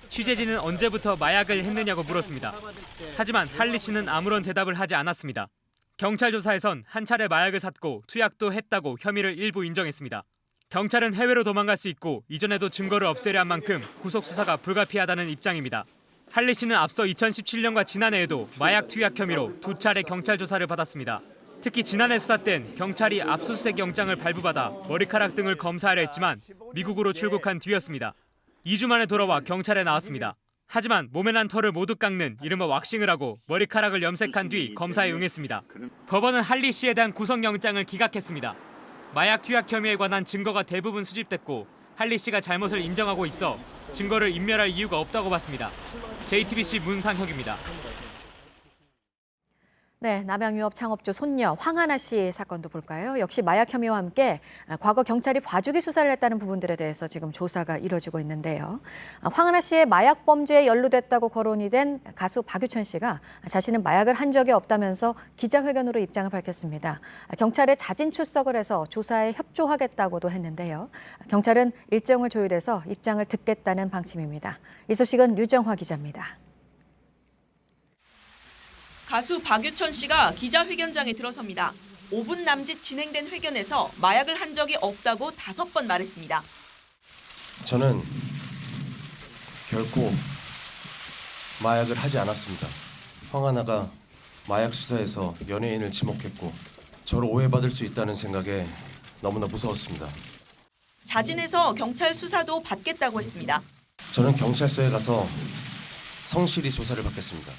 취재진은 언제부터 마약을 했느냐고 물었습니다. 하지만 할리 씨는 아무런 대답을 하지 않았습니다. 경찰 조사에선 한 차례 마약을 샀고 투약도 했다고 혐의를 일부 인정했습니다. 경찰은 해외로 도망갈 수 있고 이전에도 증거를 없애려 한 만큼 구속 수사가 불가피하다는 입장입니다. 할리 씨는 앞서 2017년과 지난해에도 마약 투약 혐의로 2차례 경찰 조사를 받았습니다. 특히 지난해 수사 땐 경찰이 압수수색 영장을 발부받아 머리카락 등을 검사하려 했지만 미국으로 출국한 뒤였습니다. 2주 만에 돌아와 경찰에 나왔습니다. 하지만 몸에 난 털을 모두 깎는 이른바 왁싱을 하고 머리카락을 염색한 뒤 검사에 응했습니다. 법원은 할리 씨에 대한 구속영장을 기각했습니다. 마약 투약 혐의에 관한 증거가 대부분 수집됐고 할리 씨가 잘못을 인정하고 있어 증거를 인멸할 이유가 없다고 봤습니다. JTBC 문상혁입니다. 네, 남양유업 창업주 손녀 황하나 씨 사건도 볼까요? 역시 마약 혐의와 함께 과거 경찰이 봐주기 수사를 했다는 부분들에 대해서 지금 조사가 이뤄지고 있는데요. 황하나 씨의 마약 범죄에 연루됐다고 거론이 된 가수 박유천 씨가 자신은 마약을 한 적이 없다면서 기자회견으로 입장을 밝혔습니다. 경찰에 자진 출석을 해서 조사에 협조하겠다고도 했는데요. 경찰은 일정을 조율해서 입장을 듣겠다는 방침입니다. 이 소식은 류정화 기자입니다. 가수 박유천 씨가 기자회견장에 들어섭니다. 5분 남짓 진행된 회견에서 마약을 한 적이 없다고 5번 말했습니다. 저는 결코 마약을 하지 않았습니다. 황하나가 마약 수사에서 연예인을 지목했고 저를 오해받을 수 있다는 생각에 너무나 무서웠습니다. 자진해서 경찰 수사도 받겠다고 했습니다. 저는 경찰서에 가서 성실히 조사를 받겠습니다.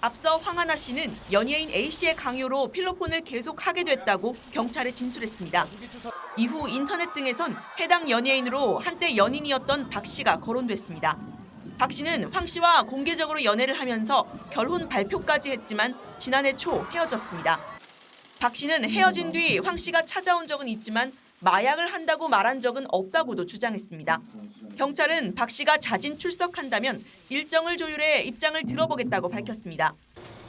앞서 황하나 씨는 연예인 A씨의 강요로 필로폰을 계속하게 됐다고 경찰에 진술했습니다. 이후 인터넷 등에선 해당 연예인으로 한때 연인이었던 박 씨가 거론됐습니다. 박 씨는 황 씨와 공개적으로 연애를 하면서 결혼 발표까지 했지만 지난해 초 헤어졌습니다. 박 씨는 헤어진 뒤 황 씨가 찾아온 적은 있지만 마약을 한다고 말한 적은 없다고도 주장했습니다. 경찰은 박 씨가 자진 출석한다면 일정을 조율해 입장을 들어보겠다고 밝혔습니다.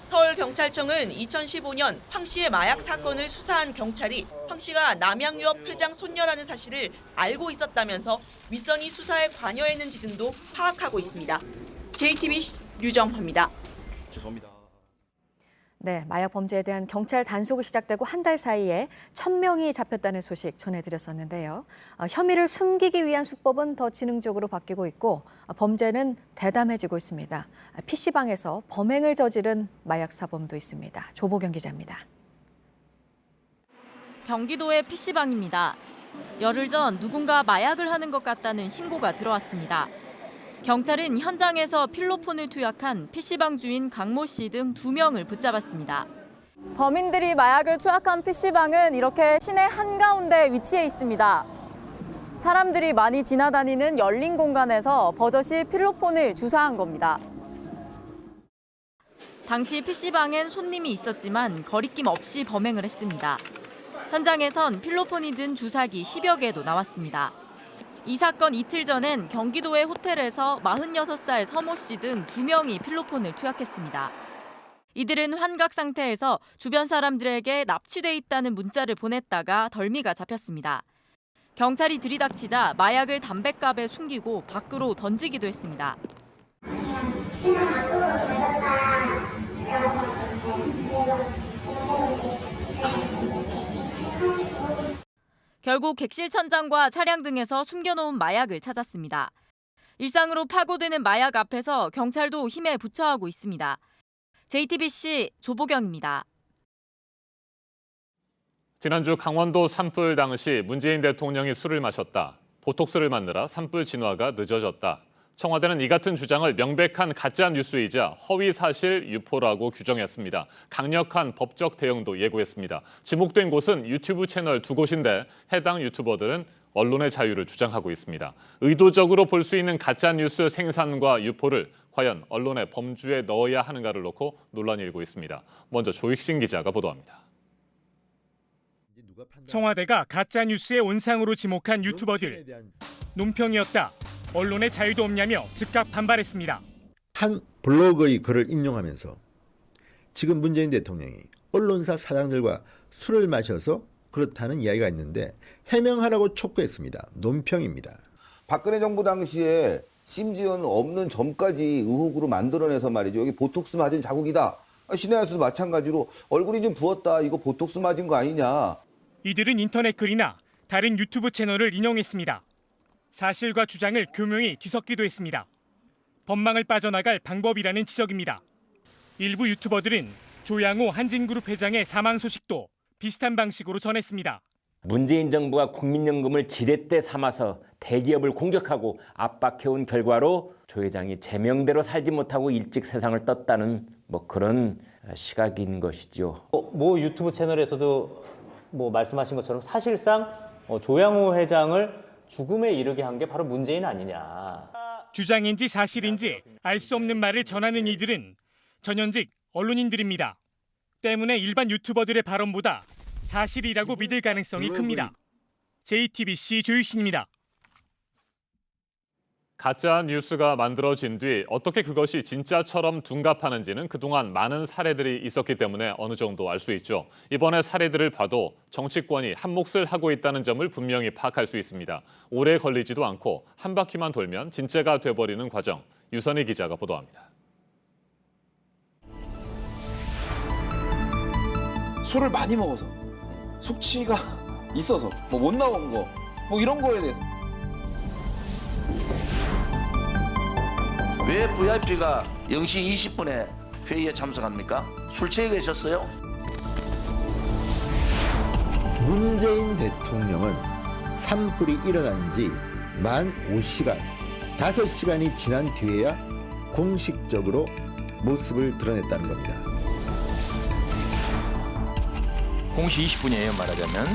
서울경찰청은 2015년 황 씨의 마약 사건을 수사한 경찰이 황 씨가 남양유업 회장 손녀라는 사실을 알고 있었다면서 윗선이 수사에 관여했는지 등도 파악하고 있습니다. JTBC 류정화입니다. 죄송합니다. 네, 마약 범죄에 대한 경찰 단속이 시작되고 한 달 사이에 1,000명이 잡혔다는 소식 전해드렸었는데요. 혐의를 숨기기 위한 수법은 더 지능적으로 바뀌고 있고 범죄는 대담해지고 있습니다. PC방에서 범행을 저지른 마약 사범도 있습니다. 조보경 기자입니다. 경기도의 PC방입니다. 열흘 전 누군가 마약을 하는 것 같다는 신고가 들어왔습니다. 경찰은 현장에서 필로폰을 투약한 PC방 주인 강모 씨 등 2명을 붙잡았습니다. 범인들이 마약을 투약한 PC방은 이렇게 시내 한가운데 위치해 있습니다. 사람들이 많이 지나다니는 열린 공간에서 버젓이 필로폰을 주사한 겁니다. 당시 PC방엔 손님이 있었지만 거리낌 없이 범행을 했습니다. 현장에선 필로폰이 든 주사기 10여 개도 나왔습니다. 이 사건 이틀 전엔 경기도의 호텔에서 46살 서모 씨 등 2명이 필로폰을 투약했습니다. 이들은 환각 상태에서 주변 사람들에게 납치돼 있다는 문자를 보냈다가 덜미가 잡혔습니다. 경찰이 들이닥치자 마약을 담뱃갑에 숨기고 밖으로 던지기도 했습니다. 결국 객실 천장과 차량 등에서 숨겨놓은 마약을 찾았습니다. 일상으로 파고드는 마약 앞에서 경찰도 힘에 부처하고 있습니다. JTBC 조보경입니다. 지난주 강원도 산불 당시 문재인 대통령이 술을 마셨다. 보톡스를 맞느라 산불 진화가 늦어졌다. 청와대는 이 같은 주장을 명백한 가짜 뉴스이자 허위 사실 유포라고 규정했습니다. 강력한 법적 대응도 예고했습니다. 지목된 곳은 유튜브 채널 2곳인데 해당 유튜버들은 언론의 자유를 주장하고 있습니다. 의도적으로 볼 수 있는 가짜 뉴스 생산과 유포를 과연 언론의 범주에 넣어야 하는가를 놓고 논란이 일고 있습니다. 먼저 조익신 기자가 보도합니다. 청와대가 가짜 뉴스의 온상으로 지목한 유튜버들. 논평이었다. 언론의 자유도 없냐며 즉각 반발했습니다. 한 블로거의 글을 인용하면서 지금 문재인 대통령이 언론사 사장들과 술을 마셔서 그렇다는 이야기가 있는데 해명하라고 촉구했습니다. 논평입니다. 박근혜 정부 당시에 심지어는 없는 점까지 의혹으로 만들어내서 말이죠. 여기 보톡스 맞은 자국이다. 시내에서도 마찬가지로 얼굴이 좀 부었다. 이거 보톡스 맞은 거 아니냐. 이들은 인터넷 글이나 다른 유튜브 채널을 인용했습니다. 사실과 주장을 교묘히 뒤섞기도 했습니다. 법망을 빠져나갈 방법이라는 지적입니다. 일부 유튜버들은 조양호 한진그룹 회장의 사망 소식도 비슷한 방식으로 전했습니다. 문재인 정부가 국민연금을 지렛대 삼아서 대기업을 공격하고 압박해온 결과로 조 회장이 제명대로 살지 못하고 일찍 세상을 떴다는 그런 시각인 것이죠. 모 유튜브 채널에서도 말씀하신 것처럼 사실상 조양호 회장을 죽음에 이르게 한 게 바로 문재인 아니냐. 주장인지 사실인지 알 수 없는 말을 전하는 이들은 전현직 언론인들입니다. 때문에 일반 유튜버들의 발언보다 사실이라고 믿을 가능성이 큽니다. JTBC 조유신입니다. 가짜 뉴스가 만들어진 뒤 어떻게 그것이 진짜처럼 둔갑하는지는 그동안 많은 사례들이 있었기 때문에 어느 정도 알 수 있죠. 이번에 사례들을 봐도 정치권이 한몫을 하고 있다는 점을 분명히 파악할 수 있습니다. 오래 걸리지도 않고 한 바퀴만 돌면 진짜가 돼버리는 과정. 유선희 기자가 보도합니다. 술을 많이 먹어서 숙취가 있어서 못 나온 거 이런 거에 대해서 왜 VIP가 0시 20분에 회의에 참석합니까? 술 취해 계셨어요? 문재인 대통령은 산불이 일어난 지 만 5시간, 5시간이 지난 뒤에야 공식적으로 모습을 드러냈다는 겁니다. 공시 20분이에요, 말하자면.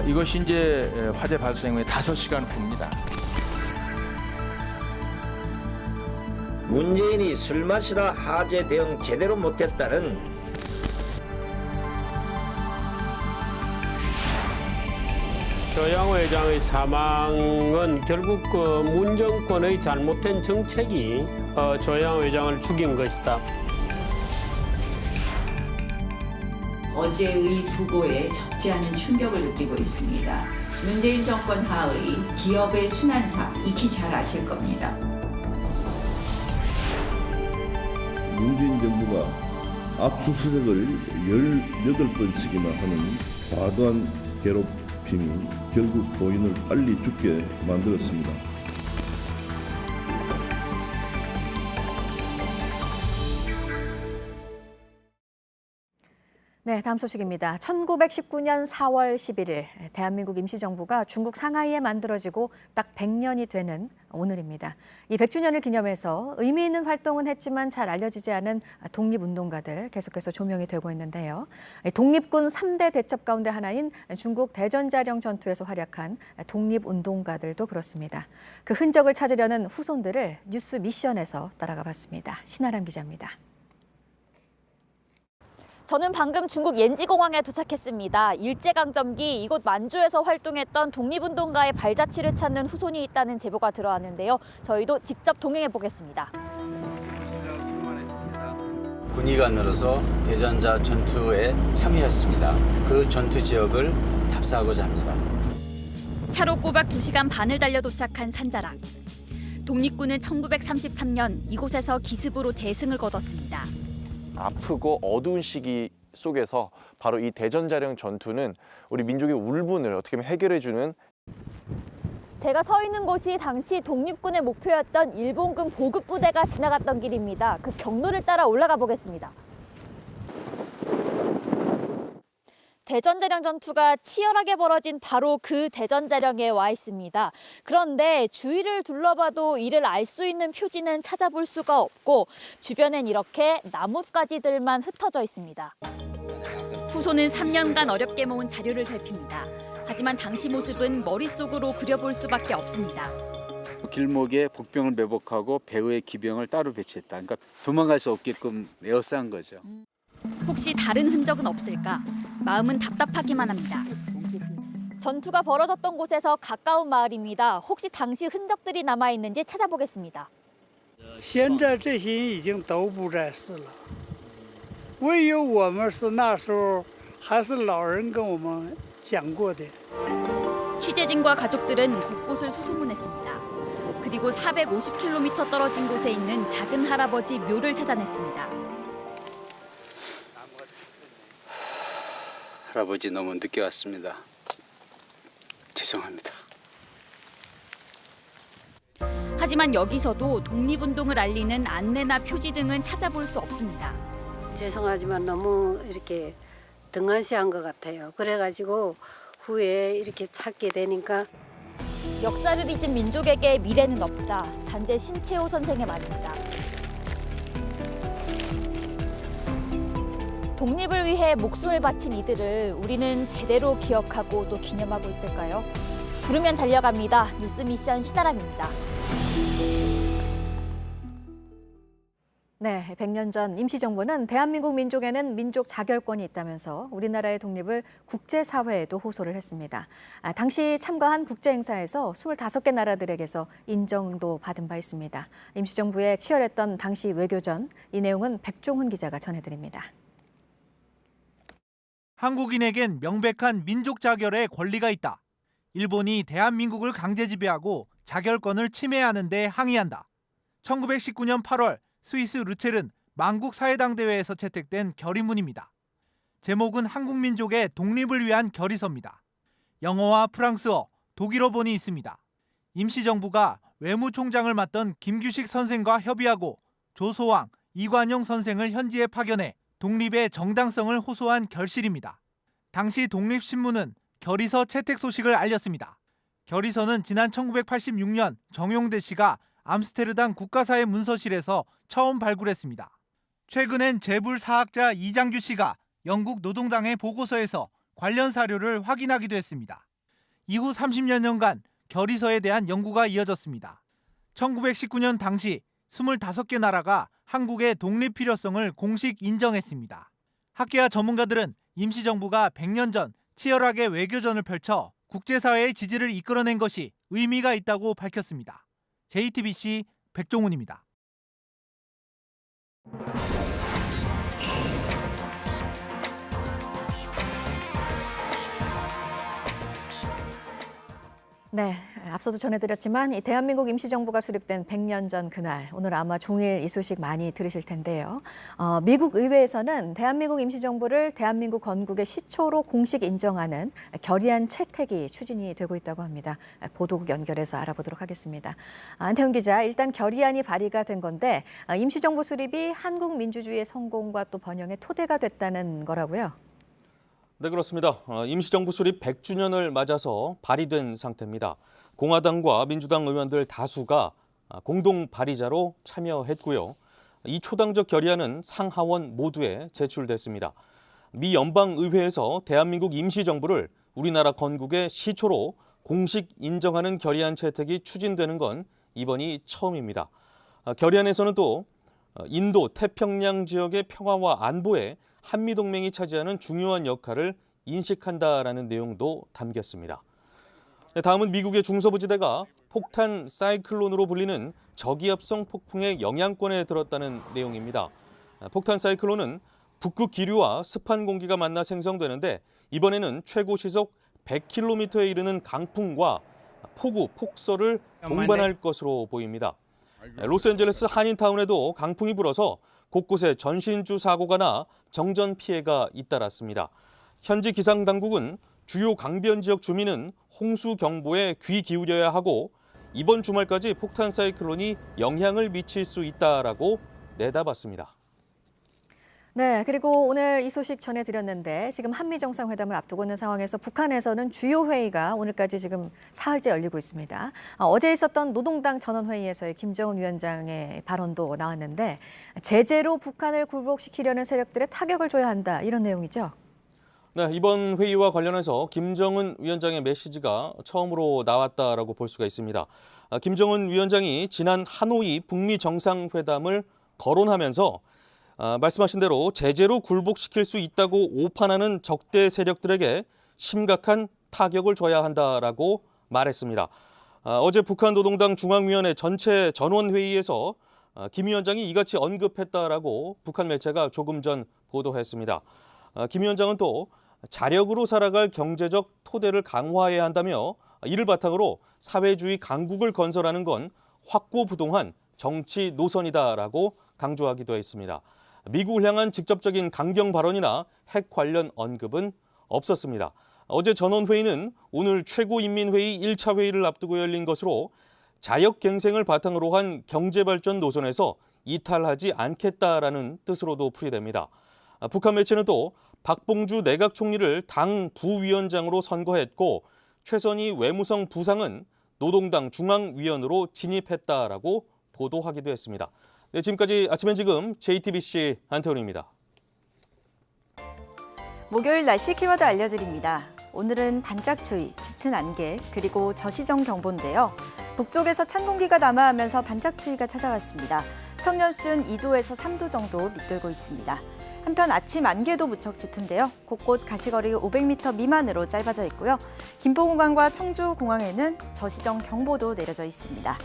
이것이 이제 화재 발생 후에 5시간 후입니다. 문재인이 술 마시다 화재 대응 제대로 못했다는 조양호 회장의 사망은 결국 그 문정권의 잘못된 정책이 조양호 회장을 죽인 것이다. 어제의 부고에 적지 않은 충격을 느끼고 있습니다. 문재인 정권 하의 기업의 순환사 익히 잘 아실 겁니다. 문재인 정부가 압수수색을 18번씩이나 하는 과도한 괴롭힘이 결국 고인을 빨리 죽게 만들었습니다. 네, 다음 소식입니다. 1919년 4월 11일 대한민국 임시정부가 중국 상하이에 만들어지고 딱 100년이 되는 오늘입니다. 이 100주년을 기념해서 의미 있는 활동은 했지만 잘 알려지지 않은 독립운동가들 계속해서 조명이 되고 있는데요. 독립군 3대 대첩 가운데 하나인 중국 대전자령 전투에서 활약한 독립운동가들도 그렇습니다. 그 흔적을 찾으려는 후손들을 뉴스 미션에서 따라가 봤습니다. 신아람 기자입니다. 저는 방금 중국 옌지공항에 도착했습니다. 일제강점기 이곳 만주에서 활동했던 독립운동가의 발자취를 찾는 후손이 있다는 제보가 들어왔는데요. 저희도 직접 동행해 보겠습니다. 군의관으로서 대전자 전투에 참여했습니다. 그 전투 지역을 탑사하고자 합니다. 차로 꼬박 2시간 반을 달려 도착한 산자락. 독립군은 1933년 이곳에서 기습으로 대승을 거뒀습니다. 아프고 어두운 시기 속에서 바로 이 대전자령 전투는 우리 민족의 울분을 어떻게 보면 해결해주는. 제가 서 있는 곳이 당시 독립군의 목표였던 일본군 보급부대가 지나갔던 길입니다. 그 경로를 따라 올라가 보겠습니다. 대전자령 전투가 치열하게 벌어진 바로 그 대전자령에 와 있습니다. 그런데 주위를 둘러봐도 이를 알 수 있는 표지는 찾아볼 수가 없고 주변엔 이렇게 나뭇가지들만 흩어져 있습니다. 후손은 3년간 어렵게 모은 자료를 살핍니다. 하지만 당시 모습은 머릿속으로 그려볼 수밖에 없습니다. 길목에 복병을 매복하고 배후에 기병을 따로 배치했다. 그러니까 도망갈 수 없게끔 에워싼 거죠. 혹시 다른 흔적은 없을까? 마음은 답답하기만 합니다. 전투가 벌어졌던 곳에서 가까운 마을입니다. 혹시 당시 흔적들이 남아 있는지 찾아보겠습니다. 现在这些已经都不在世了，唯有我们是那时候还是老人跟我们讲过的。 취재진과 가족들은 곳곳을 수소문했습니다. 그리고 450km 떨어진 곳에 있는 작은 할아버지 묘를 찾아냈습니다. 할아버지 너무 늦게 왔습니다. 죄송합니다. 하지만 여기서도 독립운동을 알리는 안내나 표지 등은 찾아볼 수 없습니다. 죄송하지만 너무 이렇게 등한시한 것 같아요. 그래가지고 후에 이렇게 찾게 되니까. 역사를 잊은 민족에게 미래는 없다. 단재 신채호 선생의 말입니다. 독립을 위해 목숨을 바친 이들을 우리는 제대로 기억하고 또 기념하고 있을까요? 부르면 달려갑니다. 뉴스 미션 신아람입니다. 네, 100년 전 임시정부는 대한민국 민족에는 민족 자결권이 있다면서 우리나라의 독립을 국제사회에도 호소를 했습니다. 당시 참가한 국제행사에서 25개 나라들에게서 인정도 받은 바 있습니다. 임시정부에 치열했던 당시 외교전, 이 내용은 백종훈 기자가 전해드립니다. 한국인에겐 명백한 민족 자결의 권리가 있다. 일본이 대한민국을 강제 지배하고 자결권을 침해하는 데 항의한다. 1919년 8월 스위스 르첼은 만국 사회당 대회에서 채택된 결의문입니다. 제목은 한국 민족의 독립을 위한 결의서입니다. 영어와 프랑스어, 독일어본이 있습니다. 임시정부가 외무총장을 맡던 김규식 선생과 협의하고 조소왕, 이관용 선생을 현지에 파견해 독립의 정당성을 호소한 결실입니다. 당시 독립신문은 결의서 채택 소식을 알렸습니다. 결의서는 지난 1986년 정용대 씨가 암스테르담 국가사회 문서실에서 처음 발굴했습니다. 최근엔 재불사학자 이장규 씨가 영국 노동당의 보고서에서 관련 사료를 확인하기도 했습니다. 이후 30여 년간 결의서에 대한 연구가 이어졌습니다. 1919년 당시 25개 나라가 한국의 독립 필요성을 공식 인정했습니다. 학계와 전문가들은 임시정부가 100년 전 치열하게 외교전을 펼쳐 국제사회의 지지를 이끌어낸 것이 의미가 있다고 밝혔습니다. JTBC 백종훈입니다. 네, 앞서도 전해드렸지만 이 대한민국 임시정부가 수립된 100년 전 그날, 오늘 아마 종일 이 소식 많이 들으실 텐데요. 미국 의회에서는 대한민국 임시정부를 대한민국 건국의 시초로 공식 인정하는 결의안 채택이 추진이 되고 있다고 합니다. 보도국 연결해서 알아보도록 하겠습니다. 안태훈 기자, 일단 결의안이 발의가 된 건데 임시정부 수립이 한국 민주주의의 성공과 또 번영의 토대가 됐다는 거라고요? 네, 그렇습니다. 임시정부 수립 100주년을 맞아서 발의된 상태입니다. 공화당과 민주당 의원들 다수가 공동 발의자로 참여했고요. 이 초당적 결의안은 상하원 모두에 제출됐습니다. 미 연방의회에서 대한민국 임시정부를 우리나라 건국의 시초로 공식 인정하는 결의안 채택이 추진되는 건 이번이 처음입니다. 결의안에서는 또 인도 태평양 지역의 평화와 안보에 한미동맹이 차지하는 중요한 역할을 인식한다라는 내용도 담겼습니다. 다음은 미국의 중서부지대가 폭탄 사이클론으로 불리는 저기압성 폭풍의 영향권에 들었다는 내용입니다. 폭탄 사이클론은 북극 기류와 습한 공기가 만나 생성되는데 이번에는 최고 시속 100km에 이르는 강풍과 폭우, 폭설을 동반할 것으로 보입니다. 로스앤젤레스 한인타운에도 강풍이 불어서 곳곳에 전신주 사고가 나 정전 피해가 잇따랐습니다. 현지 기상당국은 주요 강변 지역 주민은 홍수 경보에 귀 기울여야 하고 이번 주말까지 폭탄 사이클론이 영향을 미칠 수 있다라고 내다봤습니다. 네, 그리고 오늘 이 소식 전해드렸는데 지금 한미 정상회담을 앞두고 있는 상황에서 북한에서는 주요 회의가 오늘까지 지금 사흘째 열리고 있습니다. 어제 있었던 노동당 전원회의에서의 김정은 위원장의 발언도 나왔는데 제재로 북한을 굴복시키려는 세력들에 타격을 줘야 한다, 이런 내용이죠. 네, 이번 회의와 관련해서 김정은 위원장의 메시지가 처음으로 나왔다라고 볼 수가 있습니다. 김정은 위원장이 지난 하노이 북미 정상회담을 거론하면서 말씀하신 대로 제재로 굴복시킬 수 있다고 오판하는 적대 세력들에게 심각한 타격을 줘야 한다라고 말했습니다. 어제 북한 노동당 중앙위원회 전체 전원회의에서 김 위원장이 이같이 언급했다라고 북한 매체가 조금 전 보도했습니다. 김 위원장은 또 자력으로 살아갈 경제적 토대를 강화해야 한다며 이를 바탕으로 사회주의 강국을 건설하는 건 확고부동한 정치 노선이다라고 강조하기도 했습니다. 미국을 향한 직접적인 강경 발언이나 핵 관련 언급은 없었습니다. 어제 전원회의는 오늘 최고인민회의 1차 회의를 앞두고 열린 것으로 자력갱생을 바탕으로 한 경제발전 노선에서 이탈하지 않겠다라는 뜻으로도 풀이됩니다. 북한 매체는 또 박봉주 내각 총리를 당 부위원장으로 선거했고 최선희 외무성 부상은 노동당 중앙위원으로 진입했다라고 보도하기도 했습니다. 네, 지금까지 아침엔 지금 JTBC 안태훈입니다. 목요일 날씨 키워드 알려드립니다. 오늘은 반짝추위, 짙은 안개, 그리고 저시정 경보인데요. 북쪽에서 찬 공기가 남하하면서 반짝추위가 찾아왔습니다. 평년 수준 2도에서 3도 정도 밑돌고 있습니다. 한편 아침 안개도 무척 짙은데요. 곳곳 가시거리 500m 미만으로 짧아져 있고요. 김포공항과 청주공항에는 저시정 경보도 내려져 있습니다.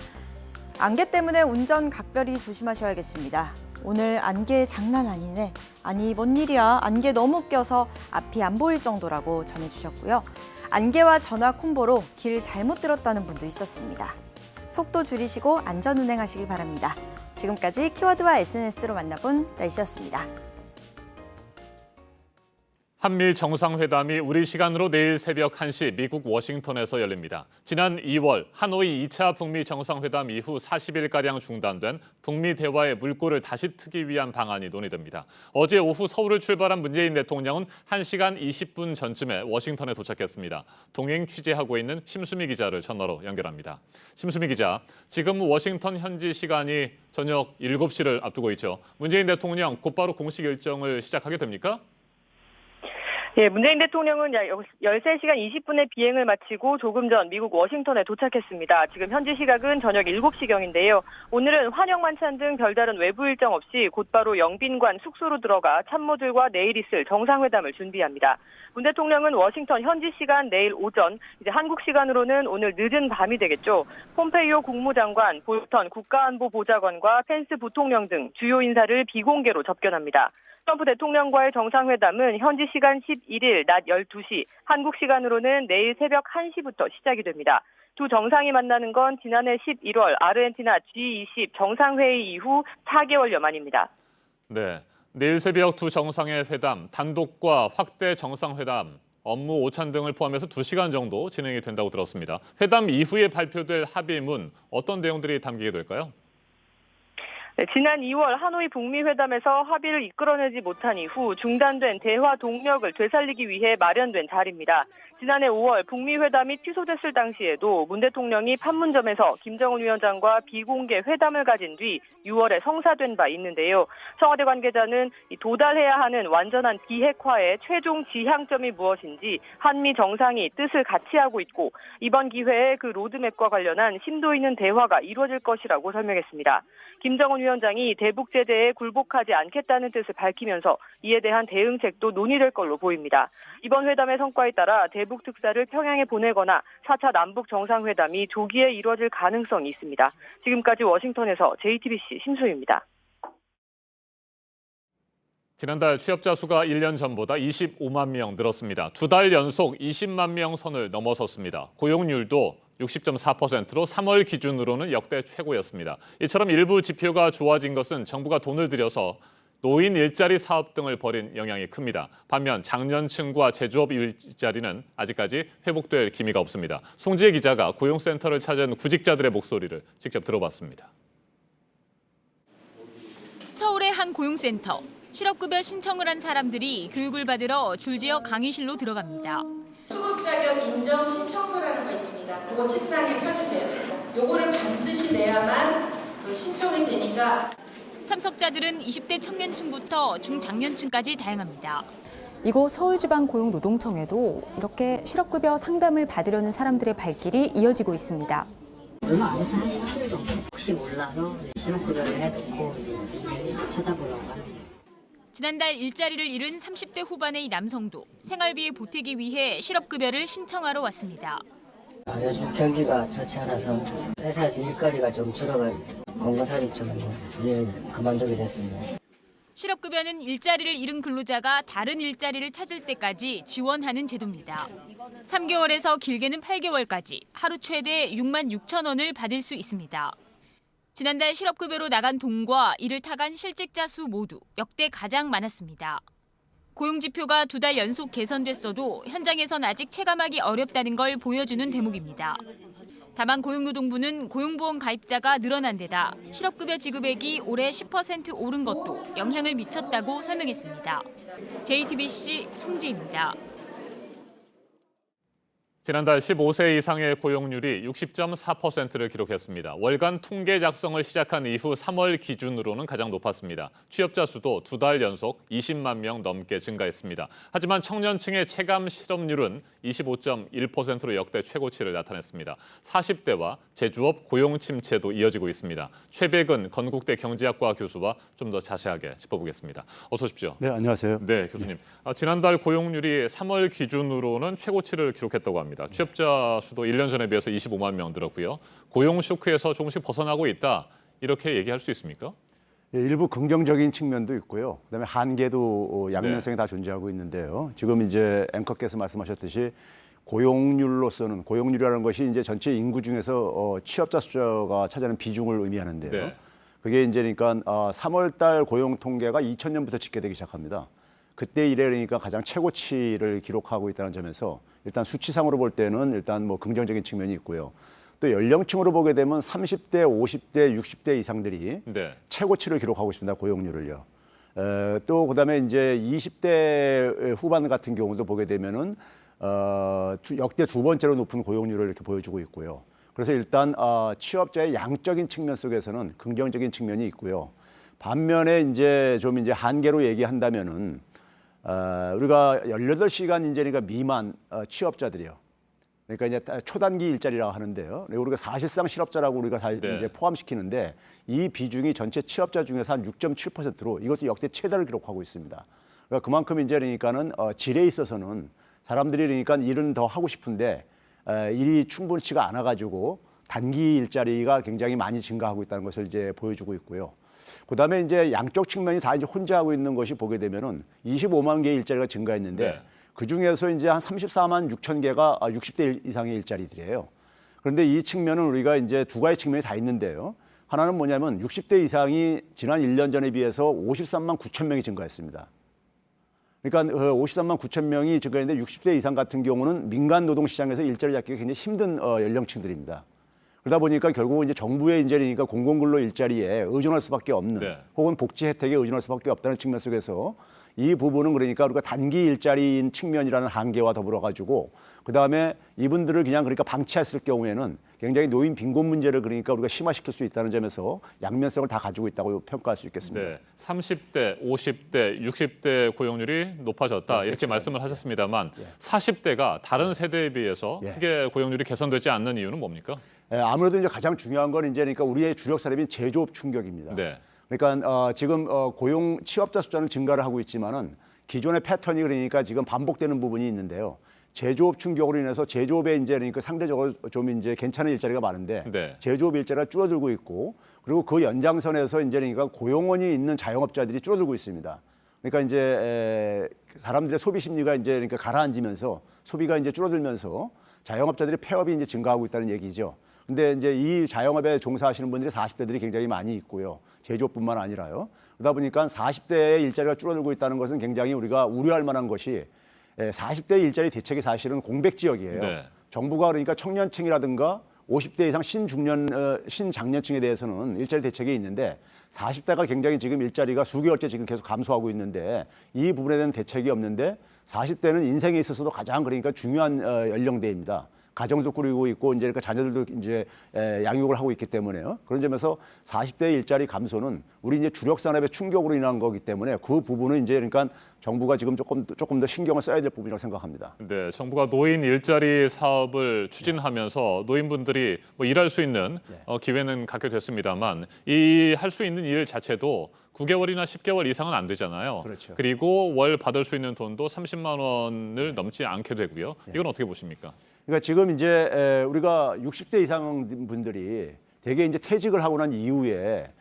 안개 때문에 운전 각별히 조심하셔야겠습니다. 오늘 안개 장난 아니네. 아니 뭔 일이야. 안개 너무 껴서 앞이 안 보일 정도라고 전해주셨고요. 안개와 전화 콤보로 길 잘못 들었다는 분도 있었습니다. 속도 줄이시고 안전 운행하시기 바랍니다. 지금까지 키워드와 SNS로 만나본 날씨였습니다. 한미 정상회담이 우리 시간으로 내일 새벽 1시 미국 워싱턴에서 열립니다. 지난 2월 하노이 2차 북미 정상회담 이후 40일가량 중단된 북미 대화의 물꼬를 다시 트기 위한 방안이 논의됩니다. 어제 오후 서울을 출발한 문재인 대통령은 1시간 20분 전쯤에 워싱턴에 도착했습니다. 동행 취재하고 있는 심수미 기자를 전화로 연결합니다. 심수미 기자, 지금 워싱턴 현지 시간이 저녁 7시를 앞두고 있죠. 문재인 대통령 곧바로 공식 일정을 시작하게 됩니까? 예, 문재인 대통령은 약 13시간 20분의 비행을 마치고 조금 전 미국 워싱턴에 도착했습니다. 지금 현지 시각은 저녁 7시경인데요. 오늘은 환영 만찬 등 별다른 외부 일정 없이 곧바로 영빈관 숙소로 들어가 참모들과 내일 있을 정상회담을 준비합니다. 문 대통령은 워싱턴 현지 시간 내일 오전, 이제 한국 시간으로는 오늘 늦은 밤이 되겠죠. 폼페이오 국무장관, 볼턴 국가안보보좌관과 펜스 부통령 등 주요 인사를 비공개로 접견합니다. 트럼프 대통령과의 정상회담은 현지 시간 11일 낮 12시, 한국 시간으로는 내일 새벽 1시부터 시작이 됩니다. 두 정상이 만나는 건 지난해 11월 아르헨티나 G20 정상회의 이후 4개월여 만입니다. 네, 내일 새벽 두 정상의 회담, 단독과 확대 정상회담, 업무 오찬 등을 포함해서 2시간 정도 진행이 된다고 들었습니다. 회담 이후에 발표될 합의문, 어떤 내용들이 담기게 될까요? 네, 지난 2월 하노이 북미 회담에서 합의를 이끌어내지 못한 이후 중단된 대화 동력을 되살리기 위해 마련된 자리입니다. 지난해 5월 북미 회담이 취소됐을 당시에도 문 대통령이 판문점에서 김정은 위원장과 비공개 회담을 가진 뒤 6월에 성사된 바 있는데요. 청와대 관계자는 도달해야 하는 완전한 비핵화의 최종 지향점이 무엇인지 한미 정상이 뜻을 같이 하고 있고 이번 기회에 그 로드맵과 관련한 심도 있는 대화가 이루어질 것이라고 설명했습니다. 김정은 위원장이 대북 제재에 굴복하지 않겠다는 뜻을 밝히면서 이에 대한 대응책도 논의될 걸로 보입니다. 이번 회담의 성과에 따라 대북 특사를 평양에 보내거나 4차 남북 정상회담이 조기에 이루어질 가능성이 있습니다. 지금까지 워싱턴에서 JTBC 심수희입니다. 지난달 취업자 수가 1년 전보다 25만 명 늘었습니다. 2달 연속 20만 명 선을 넘어섰습니다. 고용률도 60.4%로 3월 기준으로는 역대 최고였습니다. 이처럼 일부 지표가 좋아진 것은 정부가 돈을 들여서 노인 일자리 사업 등을 벌인 영향이 큽니다. 반면 장년층과 제조업 일자리는 아직까지 회복될 기미가 없습니다. 송지혜 기자가 고용센터를 찾은 구직자들의 목소리를 직접 들어봤습니다. 서울의 한 고용센터. 실업급여 신청을 한 사람들이 교육을 받으러 줄지어 강의실로 들어갑니다. 수급 자격 인정 신청서라는 거 있습니다. 그거 책상에 펴주세요. 요거를 반드시 내야만 신청이 되니까. 참석자들은 20대 청년층부터 중장년층까지 다양합니다. 이곳 서울지방고용노동청에도 이렇게 실업급여 상담을 받으려는 사람들의 발길이 이어지고 있습니다. 얼마 안 돼서 한 일주일 정도 혹시 몰라서 실업급여를 해놓고 찾아보려고 합니다. 지난달 일자리를 잃은 30대 후반의 이 남성도 생활비에 보태기 위해 실업급여를 신청하러 왔습니다. 요즘 경기가 좋지 않아서 회사에서 일거리가 좀 줄어가지고 공무사직처럼 일 그만두게 됐습니다. 실업급여는 일자리를 잃은 근로자가 다른 일자리를 찾을 때까지 지원하는 제도입니다. 3개월에서 길게는 8개월까지 하루 최대 6만 6천 원을 받을 수 있습니다. 지난달 실업급여로 나간 동과 이를 타간 실직자 수 모두 역대 가장 많았습니다. 고용지표가 2달 연속 개선됐어도 현장에선 아직 체감하기 어렵다는 걸 보여주는 대목입니다. 다만 고용노동부는 고용보험 가입자가 늘어난 데다 실업급여 지급액이 올해 10% 오른 것도 영향을 미쳤다고 설명했습니다. JTBC 송지입니다. 지난달 15세 이상의 고용률이 60.4%를 기록했습니다. 월간 통계 작성을 시작한 이후 3월 기준으로는 가장 높았습니다. 취업자 수도 2달 연속 20만 명 넘게 증가했습니다. 하지만 청년층의 체감 실업률은 25.1%로 역대 최고치를 나타냈습니다. 40대와 제조업 고용 침체도 이어지고 있습니다. 최백은 건국대 경제학과 교수와 좀 더 자세하게 짚어보겠습니다. 어서 오십시오. 네, 안녕하세요. 네, 교수님. 지난달 고용률이 3월 기준으로는 최고치를 기록했다고 합니다. 취업자 수도 1년 전에 비해서 25만 명 늘었고요. 고용 쇼크에서 조금씩 벗어나고 있다. 이렇게 얘기할 수 있습니까? 예, 일부 긍정적인 측면도 있고요. 그다음에 한계도 양면성이 다 존재하고 있는데요. 지금 이제 앵커께서 말씀하셨듯이 고용률로서는 고용률이라는 것이 이제 전체 인구 중에서 취업자 숫자가 차지하는 비중을 의미하는데요. 네. 그게 이제 그러니까 3월 달 고용 통계가 2000년부터 집계되기 시작합니다. 그때 이래 그러니까 가장 최고치를 기록하고 있다는 점에서 일단 수치상으로 볼 때는 일단 뭐 긍정적인 측면이 있고요. 또 연령층으로 보게 되면 30대, 50대, 60대 이상들이 네. 최고치를 기록하고 있습니다. 고용률을요. 또 그다음에 이제 20대 후반 같은 경우도 보게 되면은 역대 두 번째로 높은 고용률을 이렇게 보여주고 있고요. 그래서 일단 취업자의 양적인 측면 속에서는 긍정적인 측면이 있고요. 반면에 이제 좀 이제 한계로 얘기한다면은 우리가 18시간 이제니까 미만 취업자들이요. 그러니까 이제 초단기 일자리라고 하는데요. 우리가 사실상 실업자라고 우리가 이제 포함시키는데 이 비중이 전체 취업자 중에서 한 6.7%로 이것도 역대 최다를 기록하고 있습니다. 그러니까 그만큼 이제 그러니까는 질에 있어서는 사람들이 그러니까 일은 더 하고 싶은데 일이 충분치가 않아 가지고 단기 일자리가 굉장히 많이 증가하고 있다는 것을 이제 보여주고 있고요. 그다음에 이제 양쪽 측면이 다 이제 혼재하고 있는 것이 보게 되면은 25만 개의 일자리가 증가했는데 그 중에서 이제 한 34만 6천 개가 60대 이상의 일자리들이에요. 그런데 이 측면은 우리가 이제 두 가지 측면이 다 있는데요. 하나는 뭐냐면 60대 이상이 지난 1년 전에 비해서 53만 9천 명이 증가했습니다. 그러니까 53만 9천 명이 증가했는데 60대 이상 같은 경우는 민간 노동 시장에서 일자리 잡기가 굉장히 힘든 연령층들입니다. 그러다 보니까 결국은 이제 정부의 일자리니까 공공근로 일자리에 의존할 수밖에 없는 혹은 복지 혜택에 의존할 수밖에 없다는 측면 속에서 이 부분은 그러니까 우리가 단기 일자리인 측면이라는 한계와 더불어 가지고 그다음에 이분들을 그냥 그러니까 방치했을 경우에는 굉장히 노인 빈곤 문제를 그러니까 우리가 심화시킬 수 있다는 점에서 양면성을 다 가지고 있다고 평가할 수 있겠습니다. 네, 30대, 50대, 60대 고용률이 높아졌다 이렇게 말씀을 하셨습니다만 40대가 다른 세대에 비해서 크게 고용률이 개선되지 않는 이유는 뭡니까? 아무래도 이제 가장 중요한 건 이제 그러니까 우리의 주력 산업인 제조업 충격입니다. 그러니까 지금 고용 취업자 숫자는 증가를 하고 있지만은 기존의 패턴이 그러니까 지금 반복되는 부분이 있는데요. 제조업 충격으로 인해서 제조업에 이제 그러니까 상대적으로 좀 이제 괜찮은 일자리가 많은데 제조업 일자리가 줄어들고 있고 그리고 그 연장선에서 이제 그러니까 고용원이 있는 자영업자들이 줄어들고 있습니다. 그러니까 이제 사람들의 소비 심리가 이제 그러니까 가라앉으면서 소비가 이제 줄어들면서 자영업자들의 폐업이 이제 증가하고 있다는 얘기죠. 근데 이제 이 자영업에 종사하시는 분들이 40대들이 굉장히 많이 있고요. 제조업뿐만 아니라요. 그러다 보니까 40대의 일자리가 줄어들고 있다는 것은 굉장히 우리가 우려할 만한 것이 40대 일자리 대책이 사실은 공백 지역이에요. 정부가 그러니까 청년층이라든가 50대 이상 신장년층에 대해서는 일자리 대책이 있는데 40대가 굉장히 지금 일자리가 수개월째 지금 계속 감소하고 있는데 이 부분에 대한 대책이 없는데 40대는 인생에 있어서도 가장 그러니까 중요한 연령대입니다. 가정도 꾸리고 있고 이제 그러니까 자녀들도 이제 양육을 하고 있기 때문에요. 그런 점에서 40대 일자리 감소는 우리 이제 주력 산업의 충격으로 인한 거기 때문에 그 부분은 이제 그러니까 정부가 지금 조금 더 신경을 써야 될 부분이라고 생각합니다. 네, 정부가 노인 일자리 사업을 추진하면서 노인분들이 뭐 일할 수 있는 기회는 갖게 됐습니다만 이 할 수 있는 일 자체도 9개월이나 10개월 이상은 안 되잖아요. 그리고 월 받을 수 있는 돈도 30만 원을 넘지 않게 되고요. 이건 어떻게 보십니까? 그러니까 지금 이제 우리가 60대 이상 분들이 대개 이제 퇴직을 하고 난 이후에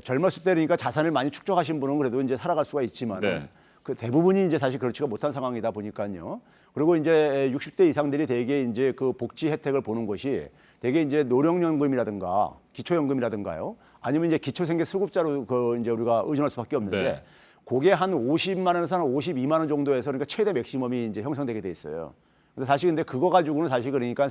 젊었을 때니까 자산을 많이 축적하신 분은 그래도 이제 살아갈 수가 있지만 그 대부분이 이제 사실 그렇지가 못한 상황이다 보니까요. 그리고 이제 60대 이상들이 대개 이제 그 복지 혜택을 보는 것이 대개 이제 노령연금이라든가 기초연금이라든가요. 아니면 이제 기초생계수급자로 그 이제 우리가 의존할 수밖에 없는데 그게 한 50만 원에서 한 52만 원 정도에서 그러니까 최대 맥시멈이 이제 형성되게 돼 있어요. 사실 근데 그거 가지고는 사실 그러니까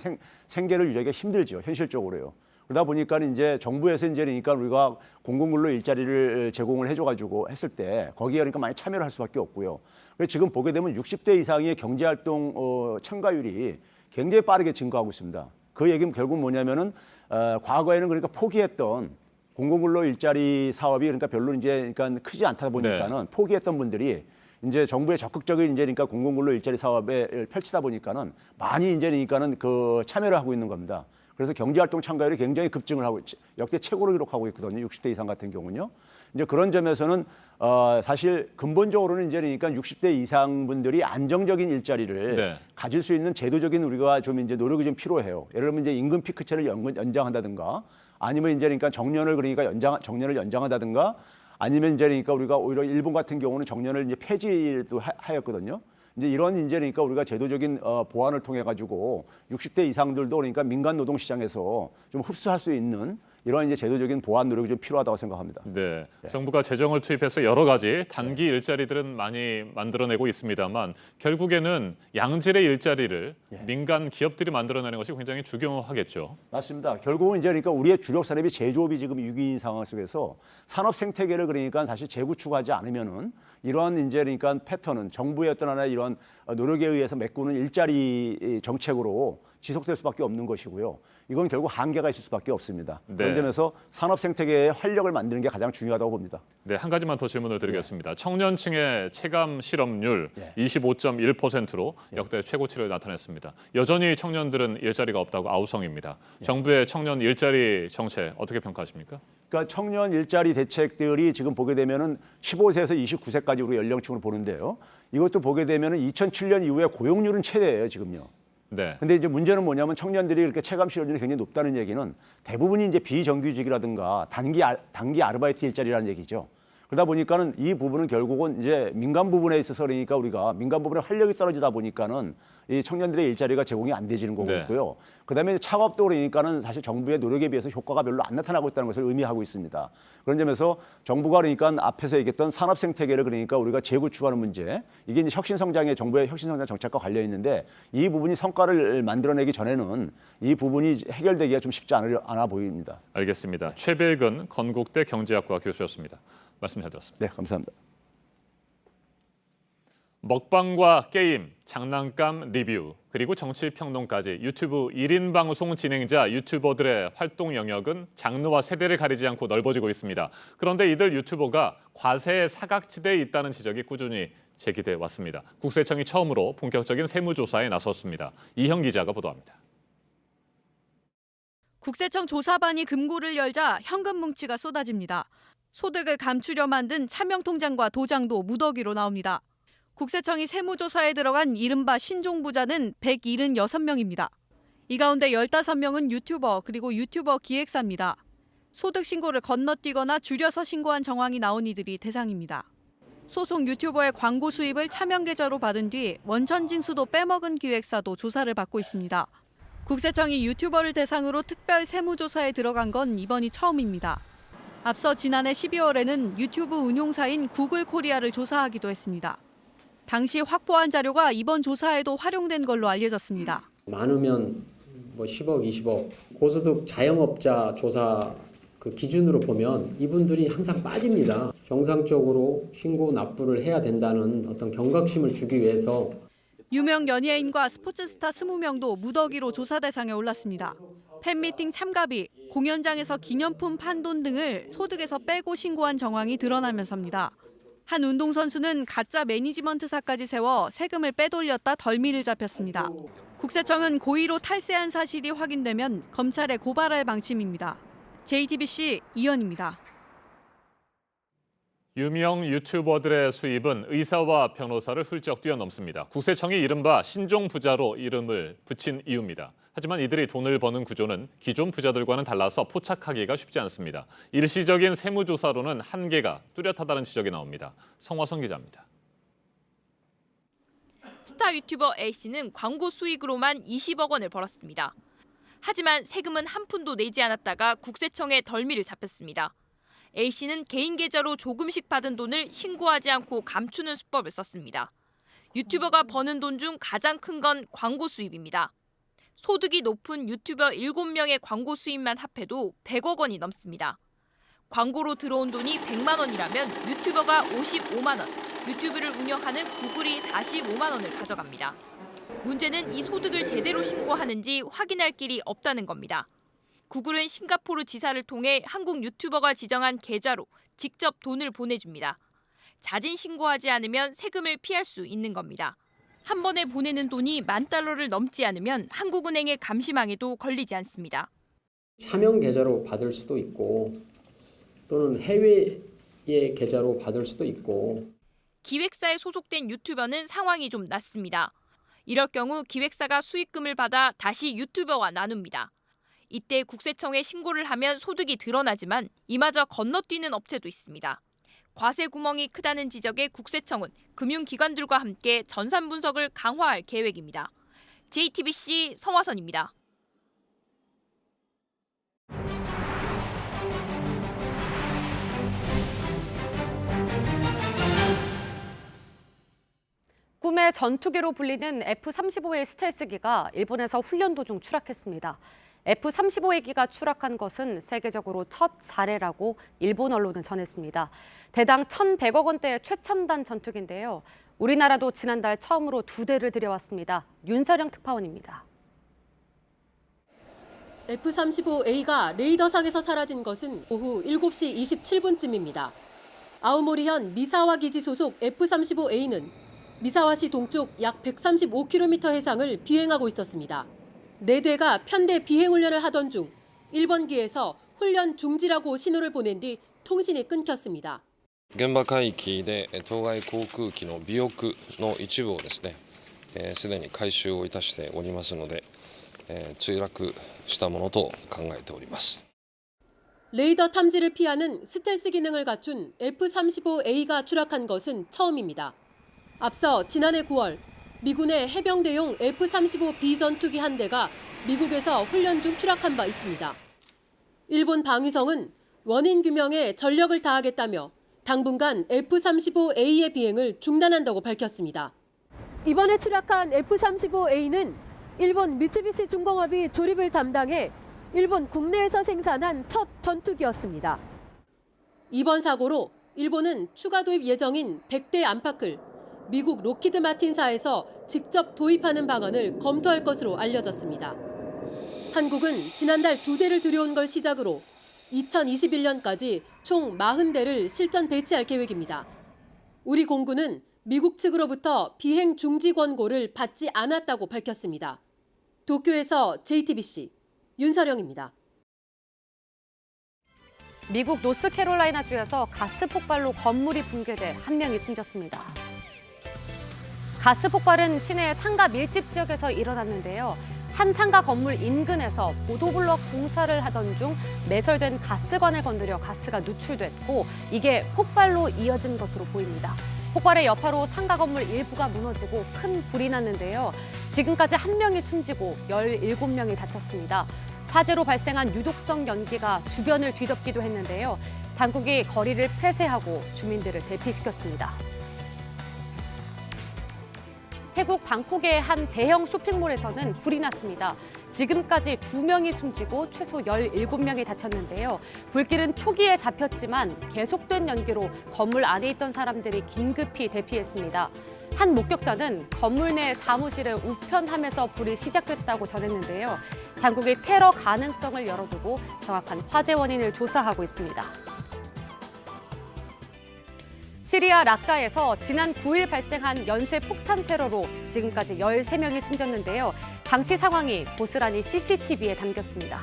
생계를 유지하기가 힘들죠. 현실적으로요. 그러다 보니까 이제 정부에서 이제 그러니까 우리가 공공근로 일자리를 제공을 해줘가지고 했을 때 거기에 그러니까 많이 참여를 할 수밖에 없고요. 그래서 지금 보게 되면 60대 이상의 경제활동 참가율이 굉장히 빠르게 증가하고 있습니다. 그 얘기는 결국 뭐냐면은 과거에는 그러니까 포기했던 공공근로 일자리 사업이 그러니까 별로 이제 그러니까 크지 않다 보니까는 포기했던 분들이 이제 정부의 적극적인 이제 그러니까 공공근로 일자리 사업에 펼치다 보니까는 많이 이제 그러니까는 그 참여를 하고 있는 겁니다. 그래서 경제활동 참가율이 굉장히 급증을 하고 역대 최고로 기록하고 있거든요. 60대 이상 같은 경우는요. 이제 그런 점에서는 사실 근본적으로는 이제 그러니까 60대 이상 분들이 안정적인 일자리를 가질 수 있는 제도적인 우리가 좀 이제 노력이 좀 필요해요. 예를 들면 이제 임금 피크체를 연장한다든가 아니면 이제 그러니까 정년을 연장한다든가 아니면 이제 그러니까 우리가 오히려 일본 같은 경우는 정년을 이제 폐지도 하였거든요. 이제 이런 이제 그러니까 우리가 제도적인 보완을 통해 가지고 60대 이상들도 그러니까 민간 노동 시장에서 좀 흡수할 수 있는 이런 이제 제도적인 보완 노력이 좀 필요하다고 생각합니다. 네, 정부가 재정을 투입해서 여러 가지 단기 일자리들은 많이 만들어내고 있습니다만 결국에는 양질의 일자리를 민간 기업들이 만들어내는 것이 굉장히 중요하겠죠. 맞습니다. 결국은 이제 그러니까 우리의 주력 산업이 제조업이 지금 위기인 상황 속에서 산업 생태계를 그러니까 사실 재구축하지 않으면은 이러한 이제 그러니까 패턴은 정부의 어떤 하나의 이런 노력에 의해서 메꾸는 일자리 정책으로 지속될 수밖에 없는 것이고요. 이건 결국 한계가 있을 수밖에 없습니다. 네. 그런 점에서 산업 생태계의 활력을 만드는 게 가장 중요하다고 봅니다. 네, 한 가지만 더 질문을 드리겠습니다. 청년층의 체감 실업률 25.1%로 역대 최고치를 나타냈습니다. 여전히 청년들은 일자리가 없다고 아우성입니다. 정부의 청년 일자리 정책 어떻게 평가하십니까? 그러니까 청년 일자리 대책들이 지금 보게 되면은 15세에서 29세까지 우리 연령층으로 보는데요. 이것도 보게 되면은 2007년 이후에 고용률은 최대예요, 지금요. 네. 근데 이제 문제는 뭐냐면 청년들이 이렇게 체감 실업률이 굉장히 높다는 얘기는 대부분이 이제 비정규직이라든가 단기 아르바이트 일자리라는 얘기죠. 그러다 보니까는 이 부분은 결국은 이제 민간 부분에 있어서 그러니까 우리가 민간 부분에 활력이 떨어지다 보니까는 이 청년들의 일자리가 제공이 안 되지는 거고 네. 있고요. 그다음에 창업도 그러니까는 사실 정부의 노력에 비해서 효과가 별로 안 나타나고 있다는 것을 의미하고 있습니다. 그런 점에서 정부가 그러니까 앞에서 얘기했던 산업 생태계를 그러니까 우리가 재구축하는 문제, 이게 이제 혁신성장의 정부의 혁신성장 정책과 관련 있는데 이 부분이 성과를 만들어내기 전에는 이 부분이 해결되기가 좀 쉽지 않아 보입니다. 알겠습니다. 최백은 건국대 경제학과 교수였습니다. 말씀 잘 들었습니다. 네, 감사합니다. 먹방과 게임, 장난감 리뷰, 그리고 정치평론까지 유튜브 1인 방송 진행자 유튜버들의 활동 영역은 장르와 세대를 가리지 않고 넓어지고 있습니다. 그런데 이들 유튜버가 과세의 사각지대에 있다는 지적이 꾸준히 제기돼 왔습니다. 국세청이 처음으로 본격적인 세무조사에 나섰습니다. 이형 기자가 보도합니다. 국세청 조사반이 금고를 열자 현금 뭉치가 쏟아집니다. 소득을 감추려 만든 차명통장과 도장도 무더기로 나옵니다. 국세청이 세무조사에 들어간 이른바 신종부자는 176명입니다. 이 가운데 15명은 유튜버 그리고 유튜버 기획사입니다. 소득 신고를 건너뛰거나 줄여서 신고한 정황이 나온 이들이 대상입니다. 소속 유튜버의 광고 수입을 차명 계좌로 받은 뒤 원천징수도 빼먹은 기획사도 조사를 받고 있습니다. 국세청이 유튜버를 대상으로 특별 세무조사에 들어간 건 이번이 처음입니다. 앞서 지난해 12월에는 유튜브 운용사인 구글 코리아를 조사하기도 했습니다. 당시 확보한 자료가 이번 조사에도 활용된 걸로 알려졌습니다. 많으면 뭐 10억, 20억 고소득 자영업자 조사 그 기준으로 보면 이분들이 항상 빠집니다. 정상적으로 신고 납부를 해야 된다는 어떤 경각심을 주기 위해서 유명 연예인과 스포츠 스타 20명도 무더기로 조사 대상에 올랐습니다. 팬미팅 참가비, 공연장에서 기념품 판돈 등을 소득에서 빼고 신고한 정황이 드러나면서입니다. 한 운동선수는 가짜 매니지먼트사까지 세워 세금을 빼돌렸다 덜미를 잡혔습니다. 국세청은 고의로 탈세한 사실이 확인되면 검찰에 고발할 방침입니다. JTBC 이현입니다. 유명 유튜버들의 수입은 의사와 변호사를 훌쩍 뛰어넘습니다. 국세청이 이른바 신종부자로 이름을 붙인 이유입니다. 하지만 이들이 돈을 버는 구조는 기존 부자들과는 달라서 포착하기가 쉽지 않습니다. 일시적인 세무조사로는 한계가 뚜렷하다는 지적이 나옵니다. 성화성 기자입니다. 스타 유튜버 A씨는 광고 수익으로만 20억 원을 벌었습니다. 하지만 세금은 한 푼도 내지 않았다가 국세청에 덜미를 잡혔습니다. A씨는 개인 계좌로 조금씩 받은 돈을 신고하지 않고 감추는 수법을 썼습니다. 유튜버가 버는 돈 중 가장 큰 건 광고 수입입니다. 소득이 높은 유튜버 7명의 광고 수입만 합해도 100억 원이 넘습니다. 광고로 들어온 돈이 100만 원이라면 유튜버가 55만 원, 유튜브를 운영하는 구글이 45만 원을 가져갑니다. 문제는 이 소득을 제대로 신고하는지 확인할 길이 없다는 겁니다. 구글은 싱가포르 지사를 통해 한국 유튜버가 지정한 계좌로 직접 돈을 보내줍니다. 자진 신고하지 않으면 세금을 피할 수 있는 겁니다. 한 번에 보내는 돈이 $10,000를 넘지 않으면 한국은행의 감시망에도 걸리지 않습니다. 차명 계좌로 받을 수도 있고 또는 해외의 계좌로 받을 수도 있고 기획사에 소속된 유튜버는 상황이 좀 낫습니다. 이럴 경우 기획사가 수익금을 받아 다시 유튜버와 나눕니다. 이때 국세청에 신고를 하면 소득이 드러나지만 이마저 건너뛰는 업체도 있습니다. 과세 구멍이 크다는 지적에 국세청은 금융기관들과 함께 전산 분석을 강화할 계획입니다. JTBC 성화선입니다. 꿈의 전투기로 불리는 F-35의 스텔스기가 일본에서 훈련 도중 추락했습니다. F-35의 추락한 것은 세계적으로 첫 사례라고 일본 언론은 전했습니다. 대당 1,100억 원대의 최첨단 전투기인데요. 우리나라도 지난달 처음으로 2대를 들여왔습니다. 윤서령 특파원입니다. F-35A가 레이더상에서 사라진 것은 오후 7시 27분쯤입니다. 아오모리현 미사와 기지 소속 F-35A는 미사와시 동쪽 약 135km 해상을 비행하고 있었습니다. 4대가 편대 비행훈련을 하던 중 1번기에서 훈련 중지라고 신호를 보낸 뒤 통신이 끊겼습니다. 現場海域で当該航空機の尾翼の一部をですね、すでに回収をいたしておりますので、墜落したものと考えております。 레이더 탐지를 피하는 스텔스 기능을 갖춘 F-35A가 추락한 것은 처음입니다. 앞서 지난해 9월 미군의 해병대용 F-35B 전투기 한 대가 미국에서 훈련 중 추락한 바 있습니다. 일본 방위성은 원인 규명에 전력을 다하겠다며 당분간 F-35A의 비행을 중단한다고 밝혔습니다. 이번에 추락한 F-35A는 일본 미쓰비시 중공업이 조립을 담당해 일본 국내에서 생산한 첫 전투기였습니다. 이번 사고로 일본은 추가 도입 예정인 100대 안팎을 미국 록히드 마틴사에서 직접 도입하는 방안을 검토할 것으로 알려졌습니다. 한국은 지난달 2대를 들여온 걸 시작으로 2021년까지 총 40대를 실전 배치할 계획입니다. 우리 공군은 미국 측으로부터 비행 중지 권고를 받지 않았다고 밝혔습니다. 도쿄에서 JTBC 윤서령입니다. 미국 노스캐롤라이나주에서 가스 폭발로 건물이 붕괴돼 1명이 숨졌습니다. 가스 폭발은 시내 상가 밀집 지역에서 일어났는데요. 한 상가 건물 인근에서 보도블럭 공사를 하던 중 매설된 가스관을 건드려 가스가 누출됐고 이게 폭발로 이어진 것으로 보입니다. 폭발의 여파로 상가 건물 일부가 무너지고 큰 불이 났는데요. 지금까지 1명이 숨지고 17명이 다쳤습니다. 화재로 발생한 유독성 연기가 주변을 뒤덮기도 했는데요. 당국이 거리를 폐쇄하고 주민들을 대피시켰습니다. 태국 방콕의 한 대형 쇼핑몰에서는 불이 났습니다. 지금까지 2명이 숨지고 최소 17명이 다쳤는데요. 불길은 초기에 잡혔지만 계속된 연기로 건물 안에 있던 사람들이 긴급히 대피했습니다. 한 목격자는 건물 내 사무실을 우편하면서 불이 시작됐다고 전했는데요. 당국이 테러 가능성을 열어두고 정확한 화재 원인을 조사하고 있습니다. 시리아 라카에서 지난 9일 발생한 연쇄 폭탄 테러로 지금까지 13명이 숨졌는데요. 당시 상황이 고스란히 CCTV에 담겼습니다.